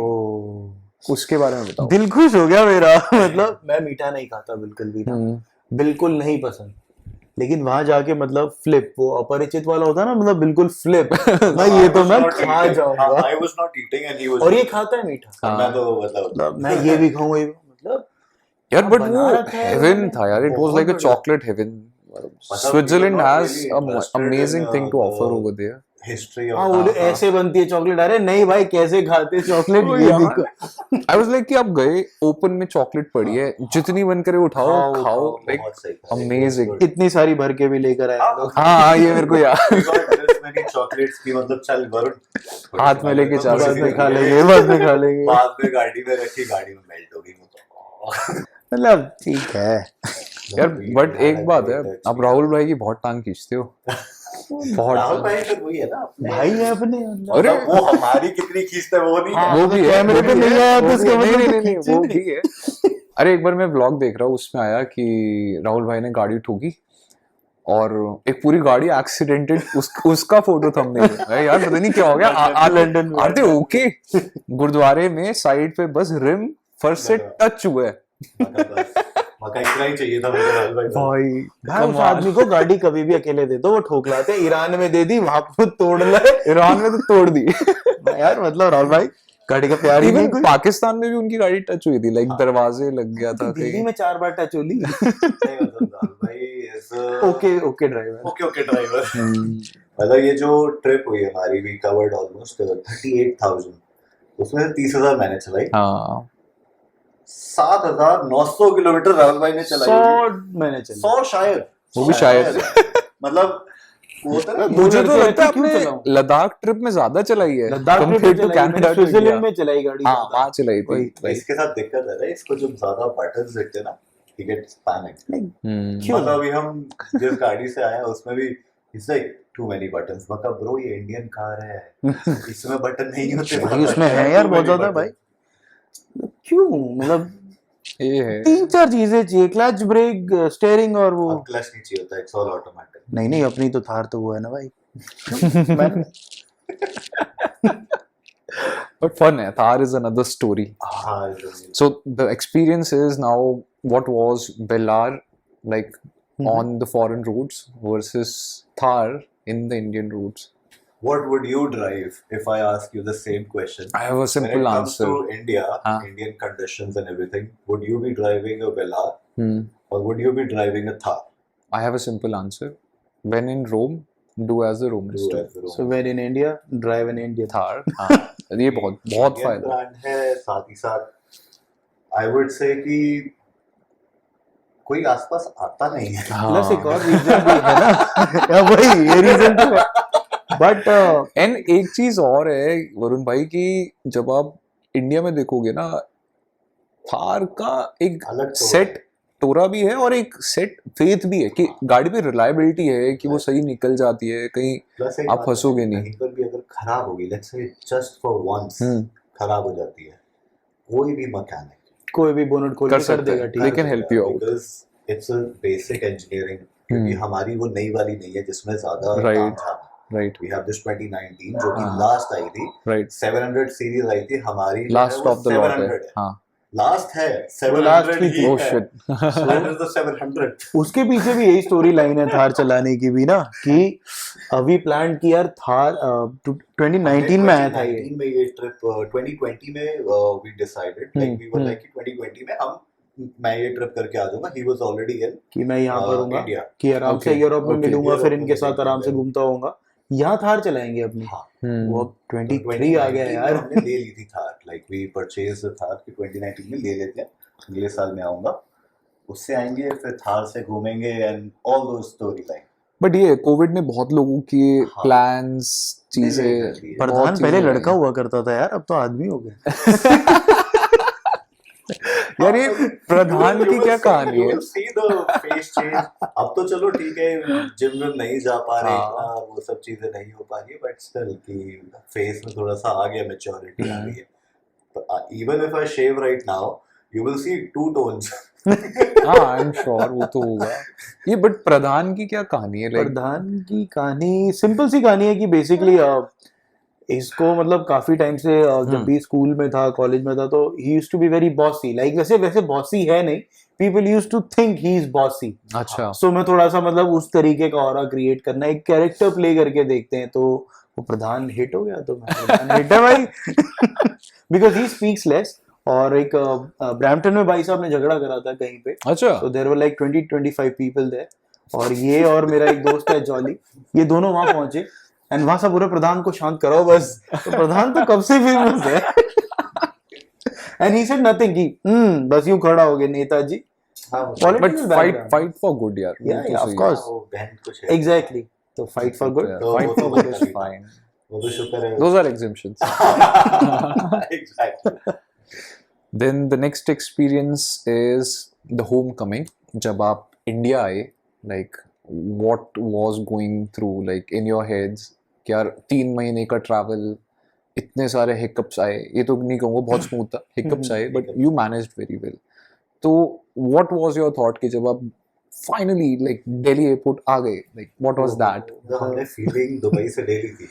उसके बारे में बताओ दिल खुश हो गया मेरा। मतलब मैं मीठा नहीं खाता बिल्कुल भी ना, बिल्कुल नहीं पसंद, लेकिन वहां जाके मतलब फ्लिप, वो अपरिचित वाला होता है ना, मतलब बिल्कुल फ्लिप। मैं ये तो मैं खा जाऊंगा। I was not eating and he was और ये खाता है मीठा, हाँ। मैं तो मतलब मतलब मैं ये भी खाऊंगा, ये भी, मतलब यार बट बना वो रखा है हेवन उन्होंने। था यार इट वाज बहुत लाइक अ बढ़िया। Chocolate heaven we Switzerland were not has really a interested amazing in, thing to the offer over there history हाँ, of वो ऐसे बनती है चॉकलेट। अरे नहीं भाई, कैसे खाते चॉकलेट, वो ये यार। देखो। आई वाज लाइक कि आप गए ओपन में चॉकलेट पड़ी है जितनी मन करे उठाओ खाओ लाइक बहुत सही था, amazing। इतनी सारी भर के भी लेकर आए हम लोग। हाँ ये मेरे को याद मैंने चॉकलेट्स की, मतलब चल वरुण हाथ में लेके जा बाद सकते में हैं। खा लेंगे, बाद में खा लेंगे। बाद में गाड़ी में रखी, गाड़ी में मेल्ट हो गई वो मतलब ठीक है यार बट एक बात है आप राहुल भाई की बहुत टांग खींचते हो बहुत राहुल भाई तो वही है ना अपने, भाई है अपने, मतलब अरे मतलब वो हमारी कितनी खींचता है वो नहीं है। वो भी है कैमरे पे नहीं आया तो इसका नहीं मतलब नहीं नहीं खींचे वो नहीं। भी है अरे एक बार मैं व्लॉग देख रहा हूँ उसमें आया कि राहुल भाई ने गाड़ी ठोकी और एक पूरी गाड़ी एक्सीडेंटेड उसका फोटो थंबनेल है यार पता नहीं क्या हो गया लंदन में। आर दे ओके गुरुद्वारे में साइड पे बस रिम फर्स्ट से टच हुआ है मका इतना ही चाहिए था मुझे राहुल भाई को। भाई उस आदमी को गाड़ी कभी भी अकेले दे दो, वो ठोक लाते हैं। ईरान में दे दी, वहां पे तोड़ लाए। ईरान में तो तोड़ दी यार मतलब राहुल भाई गाड़ी का प्यार ही नहीं इवन कोई। पाकिस्तान में भी उनकी गाड़ी टच हुई थी लाइक दरवाजे लग गया था दिल्ली कहीं में 4 बार टच होली। नहीं, मतलब राहुल भाई is a- okay okay driver. Okay driver. मतलब ये जो ट्रिप हुई हमारी, वी कवर्ड ऑलमोस्ट 38,000, उसमें से 30,000 मैंने चलाई, हाँ 7,900 किलोमीटर राहुल भाई ने चलाई होगी। 100 मैंने चली। 100 शायद, वो भी शायद। मतलब मुझे तो लगता है क्यों आपने चलाऊं? लद्दाख ट्रिप में ज्यादा चलाई है लद्दाख ट्रिप compared to में चलाई, Canada to स्विट्जरलैंड India। में चलाई गाड़ी हाँ ज्यादा। वहाँ चलाई थी वही। right। इसके साथ दिक्कत है ना, इसको जब ज्यादा बटन्स दिखते ना he gets panic। क्यों? मतलब अभी हम जिस गाड़ी से आए हैं उसमें भी it's like too many buttons। मतलब ब्रो ये इंडियन कार है, इसमें बटन नहीं होते भाई उसमें है यार बहुत ज्यादा भाई, क्यों मतलब ये है 3-4 चीजें चाहिए, क्लच, ब्रेक, स्टीयरिंग और वो। अब क्लच नहीं चाहिए होता, इट्स ऑल ऑटोमेटिक। नहीं अपनी तो थार तो वो है ना भाई। but fun है Thar is another story। हाँ So the experience is now what was Velar like on the foreign routes versus Thar in the Indian routes? What would you drive if I ask you the same question? I have a When simple it comes answer। to India, हाँ। Indian conditions and everything, would you be driving a Velar Hmm. or would you be driving a Thar? I have a simple answer। When in Rome, do as the Romans do। So when in India, drive an Indian। Thar हाँ ये बहुत बहुत Indian फायदा brand है, साथ ही साथ I would say कि कोई आसपास आता नहीं है। प्लस एक और रीजन भी है ना वही ये रीजन तो है बट एंड एक चीज और है वरुण भाई कि जब आप इंडिया में देखोगे ना थार का एक अलग तो सेट टोरा भी है और एक सेट फेथ भी है कि गाड़ी पे रिलायबिलिटी है कि वो सही निकल जाती है कहीं प्लस एक आप बात है, फंसोगे नहीं। कहीं पर भी अगर खराब होगी, let's say just for once hmm. खराब हो जाती है, कोई भी मैकेनिक कोई भी बोनट खोल कर के कर सकते देगा हैं। ठीक They है। can help you out। Because it's a basic engineering, क्योंकि हमारी वो नई वाली नहीं है जिसमें ज्यादा Right। काम था। राइट We have this 2019 जो कि हाँ। लास्ट आई थी, राइट 700 सीरीज आई थी, हमारी जो है लास्ट वो ऑफ द लॉट 700 है है। हाँ लास्ट है वो last 700 की ही oh है। shit So that is the 700। उसके पीछे भी यही स्टोरी लाइन है थार चलाने की भी ना कि अभी प्लान की यार थार 2019 में आया था ये 2019 में ये ट्रिप 2020 में we decided like we were like कि 2020 में मैं ये ट्रिप करके आ जाऊंगा। He was already in कि मैं यहाँ पर हूँगा India। कि आराम से Okay, यूरोप में okay, मिलूंगा यूरोप फिर में इनके साथ मिलेंगे, आराम से फिर। घूमता होऊंगा। यहाँ थार चलाएंगे अपनी हाँ, वो अब 23 आ गया 2019 में यार। हमने ले ली थी Thar, like we purchase Thar कि 2019 में ले लेते हैं, अगले साल में आऊंगा, उससे आएंगे फिर थार से घूमेंगे and all those story line. But ये कोविड ने बहुत लोगों के हाँ। प्लान्स Delay कर चीजें दिए। बहुत प्रधान चीजें पहले हो लड़का गई। हुआ करता था यार, अब तो आदमी हो गया। यार ये प्रधान की क्या कहानी है? अब तो चलो ठीक है, जिम में नहीं जा पा रहे हाँ। इतना, वो सब चीजें नहीं हो पा रही, बट स्टिल कि फेस में थोड़ा सा आ गया, मैच्योरिटी आ गई है। Even if I shave right now you will see two tones. हाँ आई एम श्योर वो तो होगा। ये बट प्रधान की क्या कहानी है लाइक? प्रधान की कहानी सिंपल सी कहानी है कि बेसिकली इसको मतलब काफी टाइम से जब भी स्कूल में था, कॉलेज में था, तो he used to be very bossy, like वैसे बॉसी है नहीं, people used to think he is bossy. अच्छा सो मैं थोड़ा सा मतलब उस तरीके का ऑरा क्रिएट करना, एक कैरेक्टर प्ले करके देखते हैं, तो वो प्रधान हिट हो गया, तो मैं प्रधान हिट है भाई बिकॉज ही स्पीक्स लेस। और एक ब्रैम्पटन में भाई साहब ने झगड़ा करा था कहीं पे, अच्छा so there were like 20-25 people there, और ये और मेरा एक दोस्त है जॉली, ये दोनों वहां पहुंचे एंड वहां सब पूरे प्रधान को शांत करो बस, तो प्रधान तो कब से फेमस है एंड ही सेड नथिंग कि बस यूं खड़ा हो गया Netaji. But Political background. Fight for good यार वो Yeah, तो yeah, of सही course. वो बहन कुछ है। एग्जैक्टली, तो फाइट फॉर गुड। है। तो फाइट वो फॉर तो गुड बनता इज ही था। फाइन। वो तो शुक्र है। Those are exemptions. Exactly। Then the next experience is the homecoming. जब आप इंडिया आए, like what was going through like in your heads कि यार 3 महीने का ट्रैवल, इतने सारे हिकअप्स आए, ये तो नहीं कहूँगा बहुत स्मूथ था, हिकअप्स आए but you managed very well. तो what was your thought कि जब आप फाइनली लाइक दिल्ली एयरपोर्ट आ गए, like what was that? तो हमने फीलिंग दुबई से ले ली थी।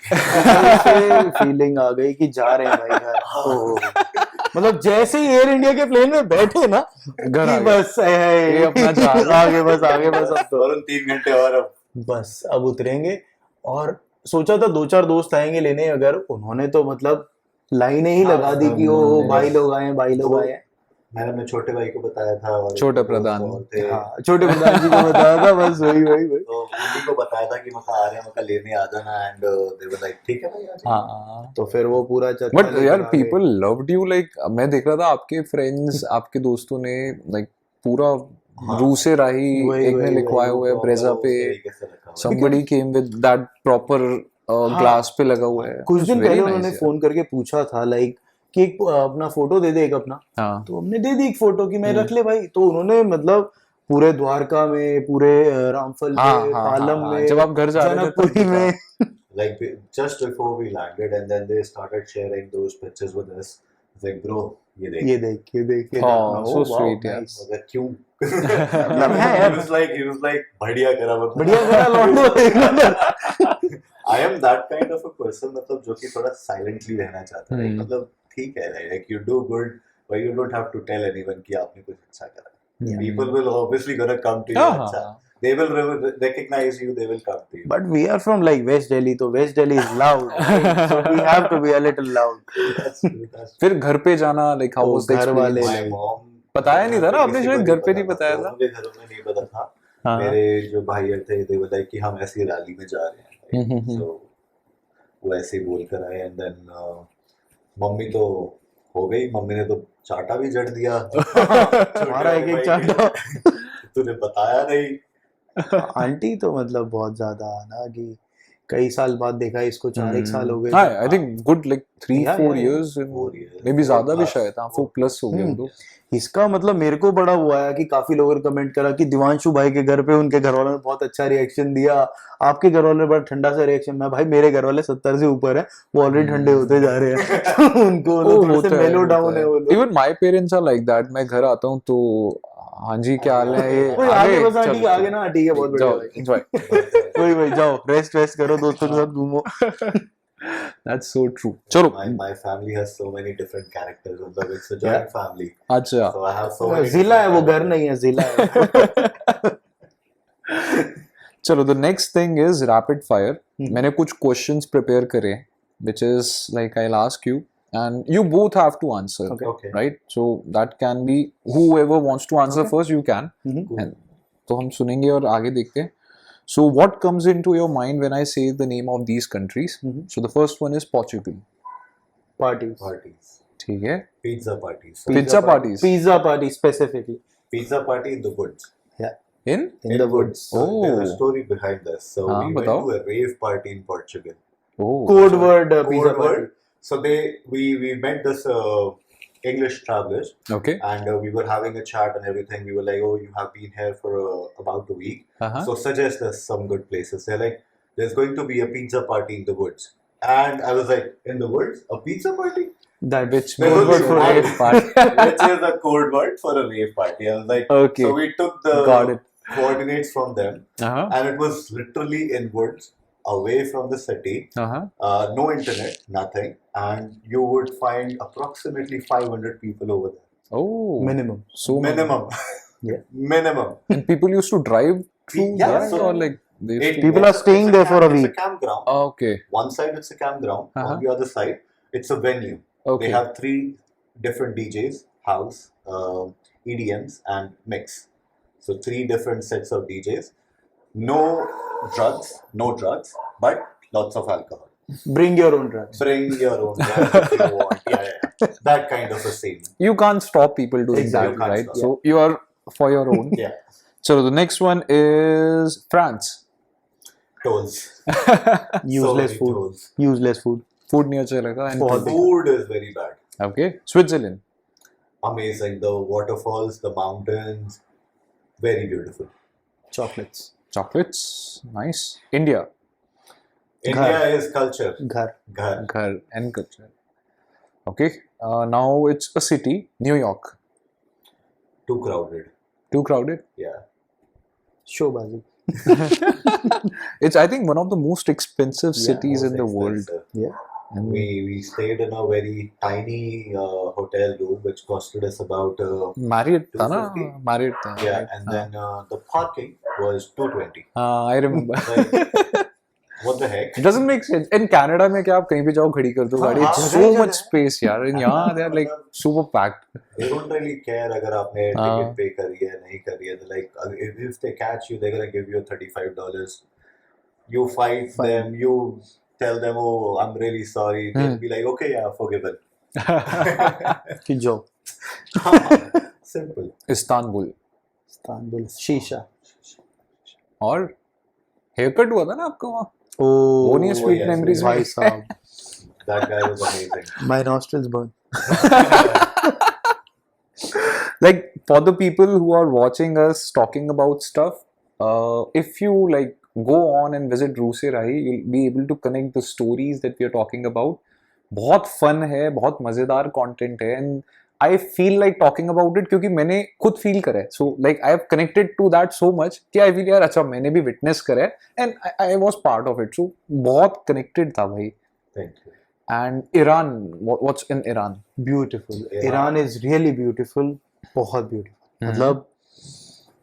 फीलिंग आ गई कि जा रहे हैं भाई घर। ओह, मतलब जैसे ही एयर इंडिया के प्लेन में बैठे ना, घर आ कि गए। बस ये अपना जहाज। आगे बस अब तो और 3 घंटे और अब बस अब उतरेंगे। और सोचा था 2-4 दोस्त आएंगे लेने, अगर उन्होंने तो मतलब लाइनें ही लगा दी कि ओ भाई लोग आए, भाई लोग आए। मैंने अपने छोटे भाई को बताया था, और छोटे एक दोस्त प्रधान। और थे, हाँ, छोटे प्रधान जी को बताया था, बस वही तो उन्हीं को बताया था कि मतलब आ रहे हैं, मतलब लेने आ जाना, एंड दे वर लाइक ठीक है भाई आ जाइए। हाँ तो फिर वो पूरा चक्कर बट लेकर यार आ गए। पीपल लव्ड यू, लाइक मैं देख रहा था आपके फ्रेंड्स आपके दोस्तों ने लाइक पूरा हाँ। रू से राही वही, एक ने वही, लिखवाए वो हुए proper ब्रेजा उस पे, तरीके से रखा somebody came with that proper हाँ, glass पे लगा हुआ है. कुछ It's दिन very पहले nice, उन्होंने यार. फोन करके पूछा था लाइक कि एक अपना फोटो दे दे एक अपना, हाँ. तो हमने दे दी एक फोटो कि मैं रख ले भाई, तो उन्होंने मतलब पूरे द्वारका में, पूरे रामफल हाँ, में, हाँ, पालम हाँ, में, जब आप घर जा रहे थे तब जनकपुरी दिखा. में, Like just before we landed, and then they started sharing those pictures with us. It's like, bro, ये देख. ये देख, ये देख, ये Oh, देख. so Oh, wow, sweet, यार. nice. मतलब क्यों? मतलब है यार. he was like बढ़िया करा मतलब. बढ़िया करा लौंडो. I am that kind of a person, मतलब जो कि थोड़ा silently रहना चाहता है. Hmm. मतलब ठीक है, like you do good, but you don't have to tell anyone कि आपने कुछ अच्छा करा. Hmm. People will obviously gonna come to you. हाँ, अच्छा. हाँ. They will recognize you. They will come to you. But we are from like West Delhi, so West Delhi is loud, right? So we have to be a little loud. That's true. That's true. फिर घर पे जाना, like how तो was the घर वाले experience? My mom. बताया नहीं था ना आपने, किसी को शायद नहीं घर पे पता नहीं बताया था. मुझे घरों में नहीं पता था. हाँ. मेरे जो भाई थे they were like कि हम ऐसी रैली में जा रहे हैं. So वो ऐसे ही बोल कर आए, and then मम्मी तो हो गई. मम्मी ने तो चाटा भी जड़ दिया. हमारा एक एक चाटा. तूने बताया नहीं. आंटी तो मतलब बहुत ज्यादा ना कि कई साल बाद देखा, इसको 4 साल हो गए. हाँ, I think good like 3-4 Yeah, yeah, years, and 4 years. maybe ज्यादा भी 4+ शायद. हाँ, 4+ हो गया तो. इसका मतलब मेरे को बड़ा हुआ है कि काफी लोगों ने कमेंट करा कि दिवांशु भाई के घर पे उनके घर वालों ने बहुत अच्छा रिएक्शन दिया, आपके घर वालों ने बड़ा ठंडा सा रिएक्शन. मैं भाई मेरे घर वाले 70 से ऊपर है, वो ऑलरेडी ठंडे होते जा रहे हैं. उनको थोड़ा सा मेलो डाउन है वो लोग. Even my parents are like that. मैं घर आता हूँ तो हाँ जी क्या हाल है, ये ओए, आगे बस चलो, ठीक है, आगे ना ठीक है, बहुत बढ़िया जाओ भाई. enjoy. वही वही जाओ, रेस्ट करो, दोस्तों के साथ घूमो. That's so true. चलो. My family has so many different characters. मतलब it's a joint family. अच्छा. So I have so many. जिला है वो, different घर नहीं है, जिला है. चलो, the next thing is rapid fire. मैंने कुछ questions prepare करे, which is like I'll ask you and you both have to answer. Okay. Okay. Right? So that can be whoever wants to answer first, you can. Mhm. And तो हम सुनेंगे और आगे देखते हैं. So what comes into your mind when I say the name of these countries? Mhm. So the first one is Portugal. Parties. Parties. ठीक है. Pizza parties. Pizza parties. Pizza party specifically. Pizza party in the woods. In? In the woods. There's a Oh. story behind this. So हाँ, we went बताओ. to a rave party in Portugal. Oh. Code word pizza Code party. word. So we met this English travelers, Okay. and we were having a chat and everything. We were like, oh, you have been here for about a week. Uh-huh. So suggest us some good places. They're like, there's going to be a pizza party in the woods. And I was like, in the woods? A pizza party? That Which There code was word for one- rave party? Which is a code word for a rave party. I was like, Okay. so we took the Got it. coordinates from them, Uh-huh. and it was literally in woods, away from the city. Uh-huh. No internet, nothing, and you would find approximately 500 people over there. Oh. minimum. So many. Minimum. Yeah. Minimum. And people used to drive through Yeah, that, so or like they used to... People are staying there for a week. It's a campground. Oh, okay. One side it's a campground. Uh-huh. On the other side, it's a venue. Okay. They have 3 different DJs, house, EDMs, and mix. So 3 different sets of DJs. No drugs, but lots of alcohol. Bring your own drugs. Bring your own drugs if you want. Yeah. That kind of a scene. You can't stop people doing Exactly. that, right? Can't So you are for your own. Yeah. So the next one is France. Tolls. Useless many food. tolls. Useless food. Food नहीं अच्छा लगा. And बहुत food. Food is very bad. Okay. Switzerland. Amazing. The waterfalls, the mountains, very beautiful. Chocolates. Chocolates. Nice. India. India is culture. Ghar. Ghar. Ghar and culture. Okay. Now it's a city. New York. Too crowded. Too crowded. Yeah. Showbazi. It's I think one of the most expensive Yeah, cities in Most the world. expensive. Yeah. And We stayed in a very tiny hotel room which costed us about Marriott था ना? 250? Marriott था. yeah, right? and then the parking was 220. I remember. Like, what the heck? It doesn't make sense. In Canada में क्या आप कहीं भी जाओ खड़ी कर दो गाड़ी. It's हाँ, so जगह much space यार. And यहाँ they are like super packed. They don't really care अगर आपने हाँ. ticket pay करी है नहीं करी है. They're like if they catch you, they're gonna give you $35. You fight them. You tell them, oh, I'm really sorry. They'll be like, okay, yeah, forgiven. कि जो Simple. Istanbul. इस्तांबुल शीशा. और hair cut हुआ था ना आपका वहाँ? ओ वो नहीं है sweet yes, memories भाई में? साहब, That guy was amazing. my nostrils burn. Like for the people who are watching us talking about stuff, if you like go on and visit Ruse Rahi, you'll be able to connect the stories that we are talking about. बहुत fun है, बहुत मजेदार content है, and I feel like talking about it क्योंकि मैंने खुद feel करा है. So like I have connected to that so much कि आई फील यार अच्छा मैंने भी विटनेस करा है and I was part of it. So बहुत कनेक्टेड था भाई. Thank you. And Iran, what's in Iran? Beautiful. Iran. Iran is really beautiful. बहुत beautiful. हम्म. मतलब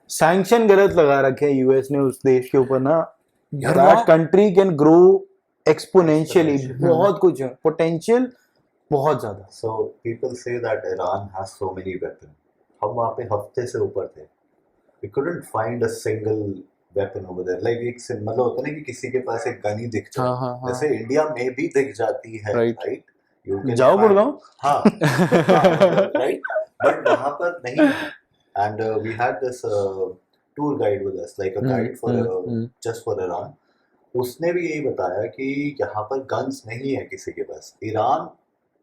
सैंक्शन गलत लगा रखे हैं यूएस ने उस देश के ऊपर ना. यार That वहाँ- country can grow exponentially. Exponentially. बहुत कुछ है, potential बहुत ज्यादा. So people say that Iran has so many weapons. हम वहाँ पे हफ्ते से ऊपर थे. We couldn't find a single weapon over there. Like एक मतलब होता है ना कि किसी के पास एक गन ही दिख जाए. हाँ हाँ हाँ. जैसे इंडिया में भी दिख जाती है, Right. right? You can जाओ find- गुड़गांव. हाँ, right? But वहाँ पर नहीं है. And we had this tour guide with us, like a guide for just for Iran. उसने भी यही बताया कि यहाँ पर गन्स नहीं है किसी के पास. ईरान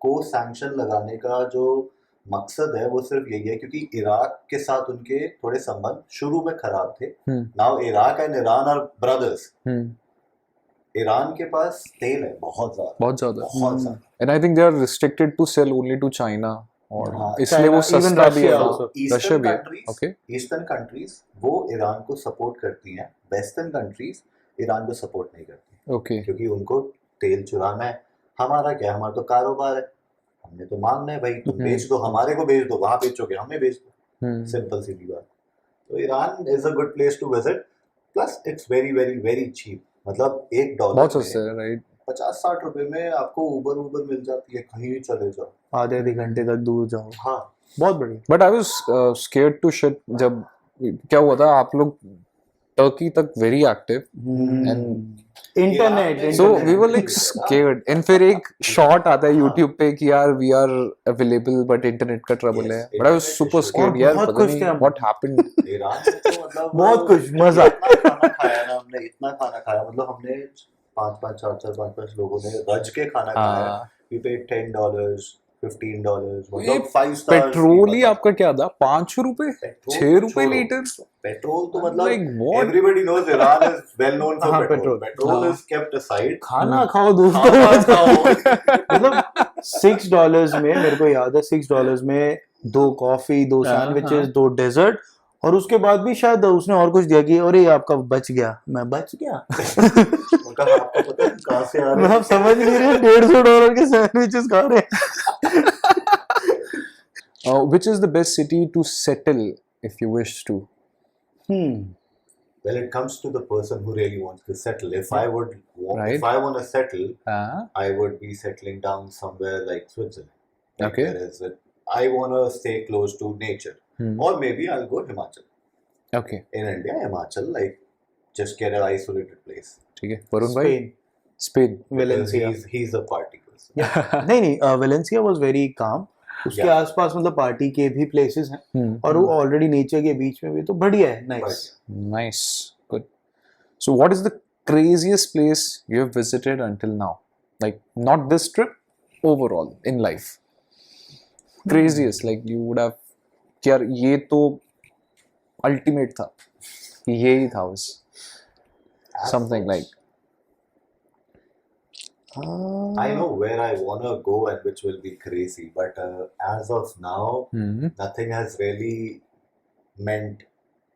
को सैंक्शन लगाने का जो मकसद है वो सिर्फ यही है क्योंकि इराक के साथ उनके थोड़े संबंध शुरू में खराब थे. Now Iraq and Iran are brothers. Iran के पास तेल है बहुत ज्यादा, बहुत ज्यादा. बहुत ज्यादा. And I think they are restricted to sell only to China, और हाँ, इसलिए वो China, even सस्ता भी है. Russia also. रशिया ईस्टर्न भी है. Countries, okay. ईस्टर्न कंट्रीज वो ईरान को सपोर्ट करती हैं. वेस्टर्न कंट्रीज ईरान को सपोर्ट नहीं करती ओके. क्योंकि उनको तेल चुराना है. हमारा क्या, हमारा तो कारोबार है, हमने तो मांगना है भाई, तुम बेच दो, हमारे को बेच दो, वहां बेचोगे हमें बेच दो. सिंपल सीधी बात. तो Iran is a good place to visit. Plus it's very very very cheap. मतलब $1 बहुत में सस्ता है, राइट? 50-60 रुपए में आपको उबर मिल जाती है, कहीं भी चले जाओ. आधे घंटे तक दूर जाओ. हाँ, बहुत बढ़िया. But I was scared to shit जब क्या हुआ था. आप लोग टर्की तक very active, internet. So we were like scared, and फिर एक शॉट आता है यूट्यूब पे कि यार we are available but internet का ट्रबल है. But I was super scared यार, बहुत पता खुश नहीं थे हम. What happened. ईरान में तो मतलब बहुत कुछ मजा. इतना खाना खाया ना हमने, इतना खाना खाया. मतलब हमने 5-5 लोगों ने रज के खाना खाया. We paid $10, $15. मतलब 5 stars. पेट्रोल ही आपका क्या था? 5 रुपए, 6 रुपए लीटर. पेट्रोल तो मतलब Like what? everybody knows Iran is well known for हाँ, petrol. petrol. Petrol हाँ. is kept aside. खाना खाओ दोस्तों. खाना खाओ. मतलब $6 में, मेरे को याद है $6 में 2 कॉफी, 2 हाँ, सैंडविचेस, हाँ. 2 डेजर्ट, और उसके बाद भी शायद उसने और कुछ दिया कि अरे आपका बच गया. मैं बच गया. उनका आपको पता है कहाँ से आ रहे मतलब समझ नहीं रहे, $150 के सैंडविचेस खा रहे हैं. Which is the best city to settle if you wish to? Well, it comes to the person who really wants to settle. If I would, Right. if I want to settle, Uh, I would be settling down somewhere like Switzerland. Like Okay. there is I want to stay close to nature. Or maybe I'll go Himachal. okay. In India, Himachal, like just get an isolated place. ठीक है. वरुण भाई? Spain. Spain. Because Valencia. he's a party person. नहीं, Valencia was very calm. उसके Yeah. आसपास मतलब party के भी places हैं, Hmm. और वो ऑलरेडी नेचर के बीच में भी, तो बढ़िया है. Nice. Nice. Good. So, what is the craziest place you have visited until now? Like, not this trip, overall in life. Craziest, like you would have, यार ये तो ultimate था, यही था बस. Something like. I know where I want to go and which will be crazy, but as of now, nothing has really meant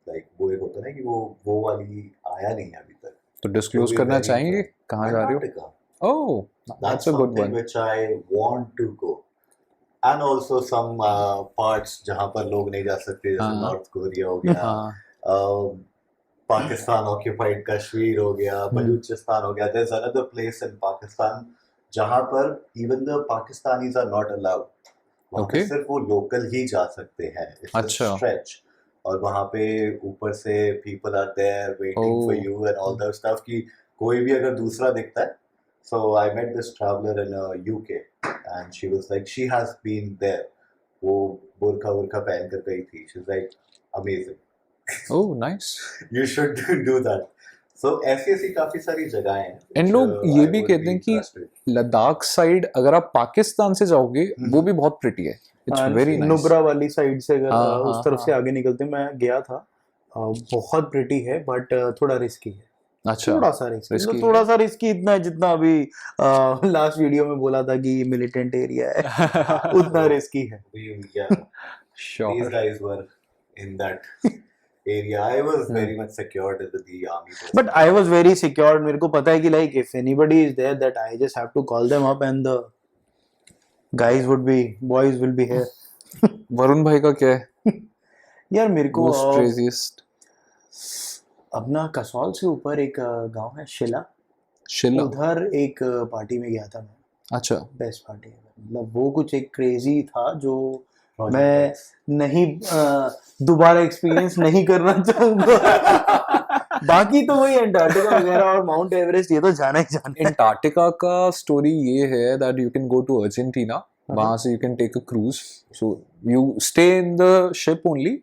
like वो एक होता है ना कि वो वाली आया नहीं है अभी तक. तो disclose To be करना very चाहेंगे frank. कहाँ जा रहे हो? Antarctica. Oh, that's a good something one. which I want to go. And also some parts जहाँ पर लोग नहीं जा सकते, जैसे हाँ. नॉर्थ कोरिया हो गया, हाँ. पाकिस्तान ऑक्यूपाइड कश्मीर हो गया, बलूचिस्तान हो गया. There's another place in Pakistan जहाँ पर even the Pakistanis are not allowed. वहाँ पे Okay. सिर्फ वो लोकल ही जा सकते हैं. It's a अच्छा. stretch. और वहाँ पे ऊपर से people are there waiting for Oh. you and all that stuff कि कोई भी अगर दूसरा दिखता है. So I met this traveler in UK and she was like, she has been there. वो बुर्का पहन कर गई थी. She's like, amazing. Oh, nice. You should do that. सो ऐसी ऐसी काफी सारी जगहें हैं एंड which, लोग ये I भी would कहते be हैं कि interested. लद्दाख साइड अगर आप पाकिस्तान से जाओगे वो भी बहुत प्रिटी है, इट्स वेरी नाइस। नुब्रा वाली साइड से अगर हाँ, उस हाँ, तरफ से हाँ। आगे निकलते हैं, मैं गया था, बहुत प्रिटी है बट थोड़ा रिस्की है, अच्छा, थोड़ा सा रिस्की, risky मतलब थोड़ा सा रिस्की इतना है जितना अभी लास्ट वीडियो में बोला था कि मिलिटेंट एरिया है उतना रिस्की है। Yeah, these sure. guys were in that area. I was very much secured with the army. But I was very secured, मेरे को पता है कि like if anybody is there that I just have to call them up and the guys would be boys will be here. Varun भाई का क्या है यार मेरे को मोस्ट क्रेजीस्ट? अपना कसौल से ऊपर एक गांव है शिला, शिला। उधर एक पार्टी में गया था मैं, अच्छा, बेस्ट पार्टी है, मतलब वो कुछ एक क्रेजी था जो Project मैं X. नहीं दोबारा एक्सपीरियंस नहीं करना चाहूंगा। बाकी तो वही अंटार्कटिका वगैरह और माउंट एवरेस्ट ये तो जाना ही जाना है। अंटार्कटिका का स्टोरी ये है that you can go to Argentina, वहां से you can take a cruise, so you stay in the ship only,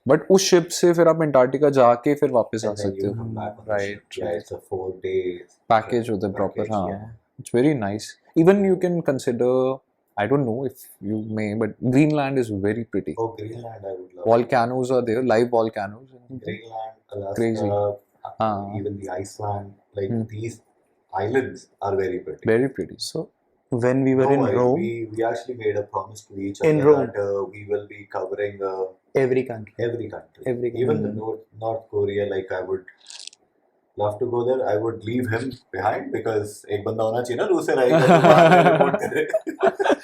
but उस शिप से फिर आप अंटार्कटिका जाके फिर वापस आ And then सकते you हो। come back on the Right, ship. Yeah, it's a 4 day package होता है प्रॉपर। package, हाँ, yeah. It's very nice. Even you can consider, I don't know if you may, but Greenland is very pretty. Oh, Greenland, I would love. Volcanoes are there, live volcanoes. Greenland, Alaska, Crazy. even the Iceland, like Hmm. these islands are very pretty. Very pretty. So when we were Don't in worry, Rome, we actually made a promise to each In other Rome. that we will be covering every country, every country. every Even the country. North Korea, like I would love to go there. I would leave him behind because एक बंदा होना चाहिए ना दूसरे रहेगा जो बाद में report करे.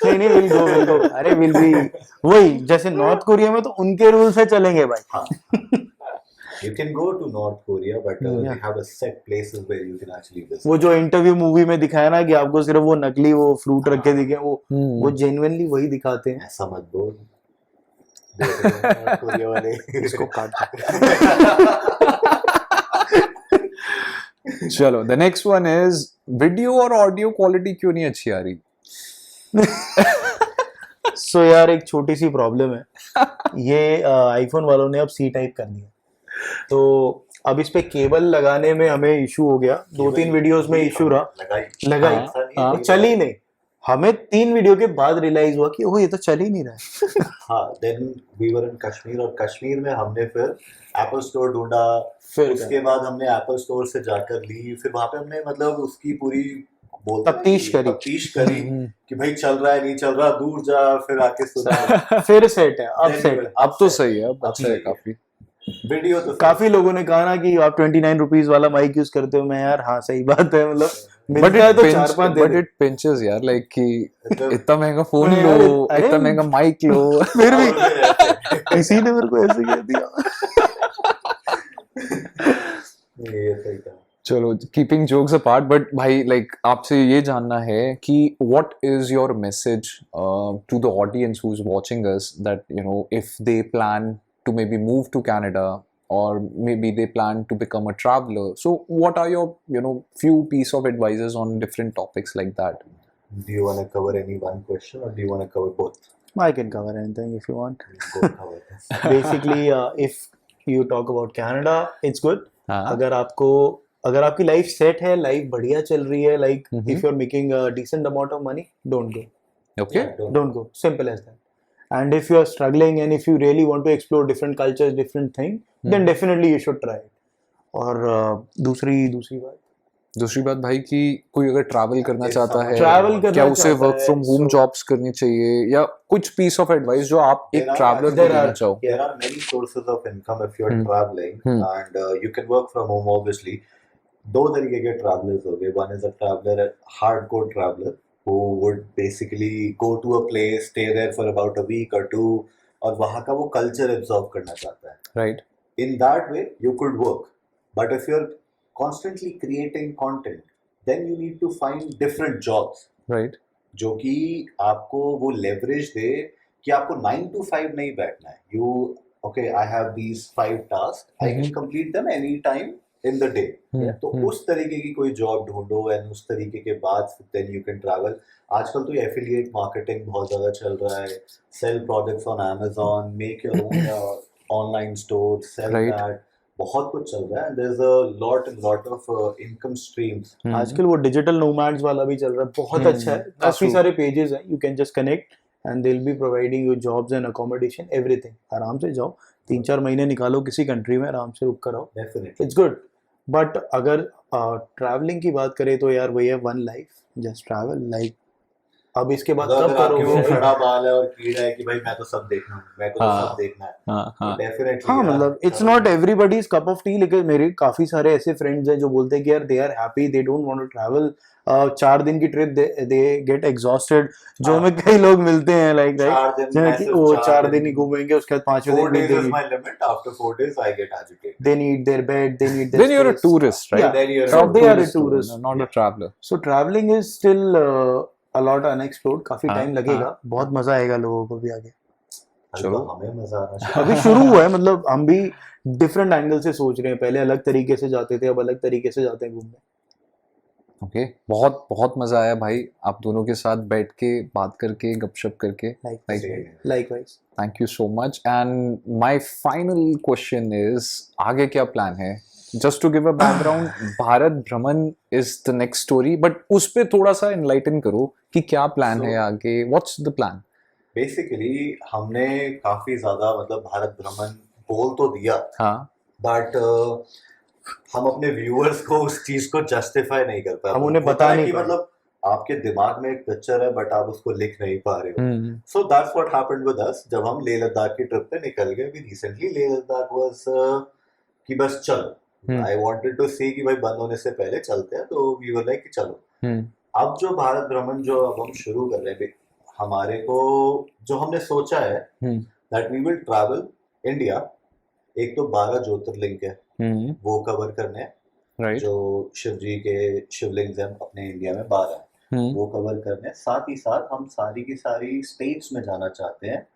नहीं विल गो, अरे विल बी वही जैसे नॉर्थ कोरिया में तो उनके रूल से चलेंगे भाई। हाँ. You can go to North Korea, but Yeah. they have a set places where you can actually visit. वो जो इंटरव्यू मूवी में दिखाया ना कि आपको सिर्फ वो नकली वो फ्रूट रख के दिखे, वो जेन्युइनली वही दिखाते हैं। ऐसा मत बोल. देख रहे हैं North Korea वाले. इसको काट चलो, the next one is video और audio quality क्यों नहीं अच्छी आ रही? सो यार एक छोटी सी प्रॉब्लम है, ये आईफोन वालों ने अब सी टाइप कर दिया, तो अब इस पे केबल लगाने में हमें इशू हो गया, 2-3 वीडियोस में इशू रहा, लगाई हाँ, तो चल ही नहीं, हमें 3 वीडियो के बाद रियलाइज हुआ कि ओह ये तो चल ही नहीं रहा है। हाँ, then we were in Kashmir और कश्मीर में हमने फिर एप्पल स्टोर ढूंढा, फिर उसके बाद हमने एप्पल स्टोर से जाकर ली, फिर वहां पे हमने मतलब उसकी पूरी तफ्तीश करी कि भाई चल रहा है नहीं चल रहा, दूर जा, फिर आके सुना। फिर सेट है, अब सेट है। अब तो सही है, अब अच्छा है काफी। वीडियो तो काफी लोगों ने कहा ना कि आप 29 रुपीज वाला माइक यूज करते हो, मैं यार हाँ सही बात है, मतलब But मिलता है it तो pinch, 4-5 they but they. it pinches यार, like कि मतलब इतना महंगा फोन अरे लो, अरे इतना महंगा माइक लो, फिर भी भी किसी ने मेरे को ऐसे कह दिया। ये सही था। चलो, कीपिंग जोक्स अपार्ट, बट भाई लाइक आपसे ये जानना है कि what is your message to the audience who is watching us, that you know if they plan to maybe move to Canada or maybe they plan to become a traveler, so what are your few piece of advices on different topics like that? Do you want to cover any one question or do you want to cover both? I can cover anything if you want. Go cover this. Basically, if you talk about Canada, it's good. हाँ, अगर आपकी life set है, life बढ़िया चल रही है, like Mhm. if you're making a decent amount of money, don't go. okay, Yeah, Don't go. Simple as that. And if you are struggling and if you really want to explore different cultures, different thing, then definitely you should try it. और दूसरी बात भाई कि कोई अगर travel करना चाहता है, Travel करना क्या उसे चाहता वर्क है, फ्रॉम होम so- जॉब्स करनी चाहिए, या कुछ पीस ऑफ एडवाइस जो आप एक There are- ट्रैवलर को there देना are- चाहो? There are many sources of income if you're Hmm. traveling, Hmm. and you can work from home obviously. दो तरीके के travelers हो गए. One is a traveler, a hardcore traveler, who would basically go to a place, stay there for about a week or two, और वहाँ का वो culture absorb करना चाहता है. Right, In that way, you could work. But if you're constantly creating content, then you need to find different jobs. Right, जो कि आपको वो लेवरेज दे कि आपको 9 to 5 नहीं बैठना है. You okay, I have these 5 tasks, I can complete them any time in the day. तो उस तरीके की कोई जॉब ढूंढो एंड उस तरीके के बाद then you can travel. आजकल तो एफिलिएट मार्केटिंग बहुत ज़्यादा चल रहा है. Sell products on Amazon, make your own online store, sell Right. that. बहुत कुछ चल रहा है and there's a lot of income streams. आजकल वो डिजिटल नोमैड्स वाला भी चल रहा है, बहुत अच्छा है. That's काफी true. सारे पेजेस हैं, you can just connect and they will be providing you jobs and accommodation everything. आराम से जाओ, 3-4 महीने निकालो किसी कंट्री में, आराम से रुक कर आओ, Definitely. It's good. बट अगर ट्रैवलिंग की बात करें तो यार वही है, one life, just travel. Like अब इसके बाद अगर कब आपके वो करोगे? खड़ा बाल है और कीड़ा है कि भाई मैं तो सब देखना हूँ, मेरे को तो हाँ. सब देखना है, हाँ. डेफिनेटली. हाँ मतलब it's not everybody's cup of T. लेकिन मेरे काफी सारे ऐसे फ्रेंड्स हैं जो बोलते हैं कि यार they are happy, they don't want to travel. 4 दिन की ट्रिप दे गेट एग्जॉस्टेड. जो हाँ. हमें कई लोग मिलते हैं लाइक राइट, 4 दिन जैसे मैं कि सिर्फ वो 4 4 दिन ही घूमेंगे, उसके बाद 5वें 4 दिन days is भी my limit. After 4 days I get agitated. they need their bed, they need their Then you're a space. tourist, right? Yeah. Then you're So a they are a too, tourist. not a traveler. So traveling is still a lot unexplored. काफी हाँ, time लगेगा, बहुत मजा आएगा लोगों को भी आगे. चलो हमें मजा आना चाहिए. अभी शुरू हुआ है, मतलब हम भी डिफरेंट एंगल से सोच रहे हैं. पहले अलग तरीके से जाते थे, अब अलग तरीके से जाते हैं घूमने. ओके, बहुत बहुत मजा आया भाई आप दोनों के साथ बैठ के बात करके गपशप करके. Likewise. Thank you so much. And my final question is, आगे क्या प्लान है? Just to give a background, Bharat भ्रमण is the next story, but उस पे थोड़ा सा एनलाइटन करो कि क्या प्लान है आगे, व्हाट्स द प्लान? बेसिकली हमने काफी ज्यादा मतलब भारत भ्रमण बोल तो दिया, हाँ. बट हम अपने व्यूअर्स को उस चीज को जस्टिफाई नहीं कर पाए. हम उन्हें होता बता है नहीं कि पाए. मतलब आपके दिमाग में एक पिक्चर है बट आप उसको लिख नहीं पा रहे हो. हम्म. So that's what happened with us. जब हम लेह लद्दाख की ट्रिप पे निकल गए, we recently Leh Ladakh was कि बस चलो. I wanted to see कि भाई बंद होने से पहले चलते हैं, तो we were like कि चलो. अब जो भारत भ्रमण जो अब हम शुरू कर रहे हैं, हमारे को जो हमने सोचा है that we will travel India. एक तो 12 ज्योतिर्लिंग है, वो कवर करने हैं. राइट. जो शिव जी के शिवलिंग हैं अपने इंडिया में 12 हैं, वो कवर करने हैं. साथ ही साथ हम सारी की सारी स्टेट्स में जाना चाहते हैं.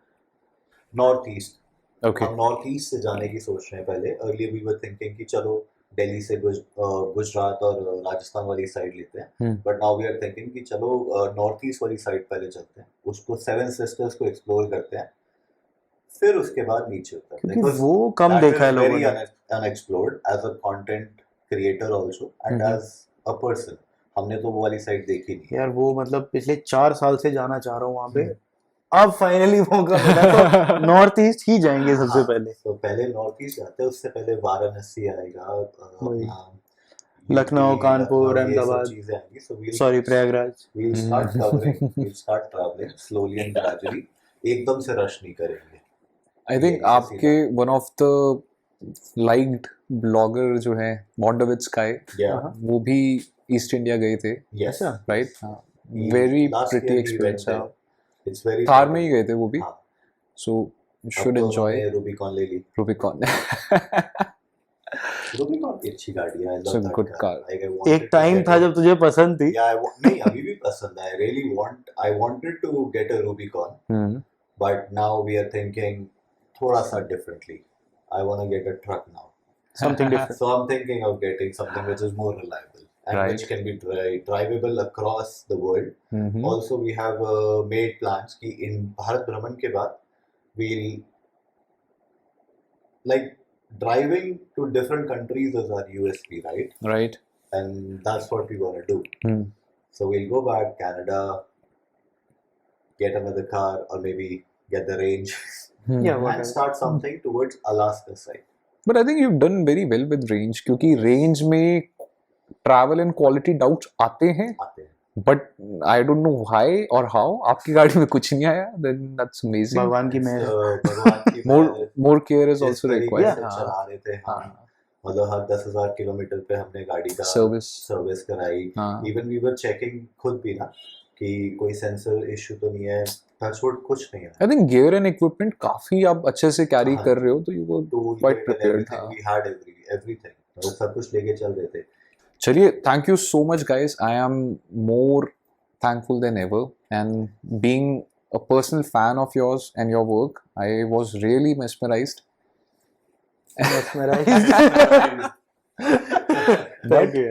North east, okay. हम नॉर्थ ईस्ट से जाने की सोच रहे हैं. पहले अर्लियर वी वर थिंकिंग कि चलो दिल्ली से गुजरात और राजस्थान वाली साइड लेते हैं, but now we are thinking कि चलो नॉर्थ ईस्ट वाली साइड पहले चलते हैं, उसको 7 सिस्टर्स को एक्सप्लोर करते हैं, फिर उसके बाद नीचे उतरते हैं. क्योंकि वो कम देखा है लोगों ने. Unexplored as a content creator also and as a person, हमने तो वो वाली साइड देखी नहीं यार. वो मतलब पिछले 4 साल से जाना चाह रहा हूँ वहाँ पे, अब फाइनली मौका मिला तो नॉर्थ ईस्ट ही जाएंगे सबसे पहले. तो पहले नॉर्थ ईस्ट जाते हैं, उससे पहले वाराणसी आएगा, लखनऊ, कानपुर, अहमदाबाद, चीजें आएंगी. So sorry Prayagraj. we'll start covering, we'll start traveling slowly and gradually. एकदम से रश नहीं करेंगे. आई थिंक आपके one of the liked blogger जो है मॉन्डविट स्काई, वो भी ईस्ट इंडिया गए थे. Yes. Right. Very pretty experience. It's very Thar में ही गए थे वो भी. हाँ. So should enjoy. रूबिकॉन ले ली. रूबिकॉन. रूबिकॉन की अच्छी गाड़ी है. It's a good car. एक टाइम था जब तुझे पसंद थी. नहीं, अभी भी पसंद है. I wanted to get a Rubicon, but now we are thinking थोड़ा सा differently. I want to get a truck now. Something different. So I'm thinking of getting something which is more reliable and which can be drivable across the world. Also, we have made plans कि in Bharat भ्रमण के बाद we'll like driving to different countries is our USP, right? Right. And that's what we want to do. So we'll go back Canada, get another car, or maybe get the range, and start something towards Alaska side. But I think you've done very well with range, क्योंकि range में travel and quality doubts आते हैं. But I don't know why or how. आपकी गाड़ी में कुछ नहीं आया. Then that's amazing. भगवान की मेहर. More care is also required. चला रहे थे हाँ. मतलब हर 10,000 किलोमीटर पे हमने गाड़ी का सर्विस कराई. Even we were checking खुद भी ना कि कोई सेंसर इशू तो नहीं है. टचवुड कुछ नहीं है. I think gear and equipment काफी आप अच्छे से कैरी कर रहे हो, तो you were quite prepared. We had everything. तो सब कुछ लेके चल रहे थे. चलिए, thank you so much guys. I am more thankful than ever, and being a personal fan of yours and your work, I was really mesmerized.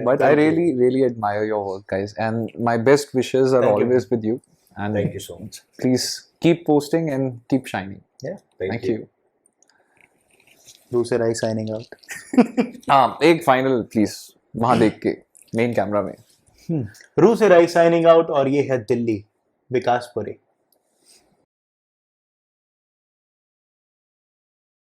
But I really admire your work guys, and my best wishes are always with you. And thank you so much. Please keep posting and keep shining. Yeah, thank you. दूसरे right signing out. हाँ एक final please वहां देख के main camera में। रू से right signing out और ये है दिल्ली विकासपुरी।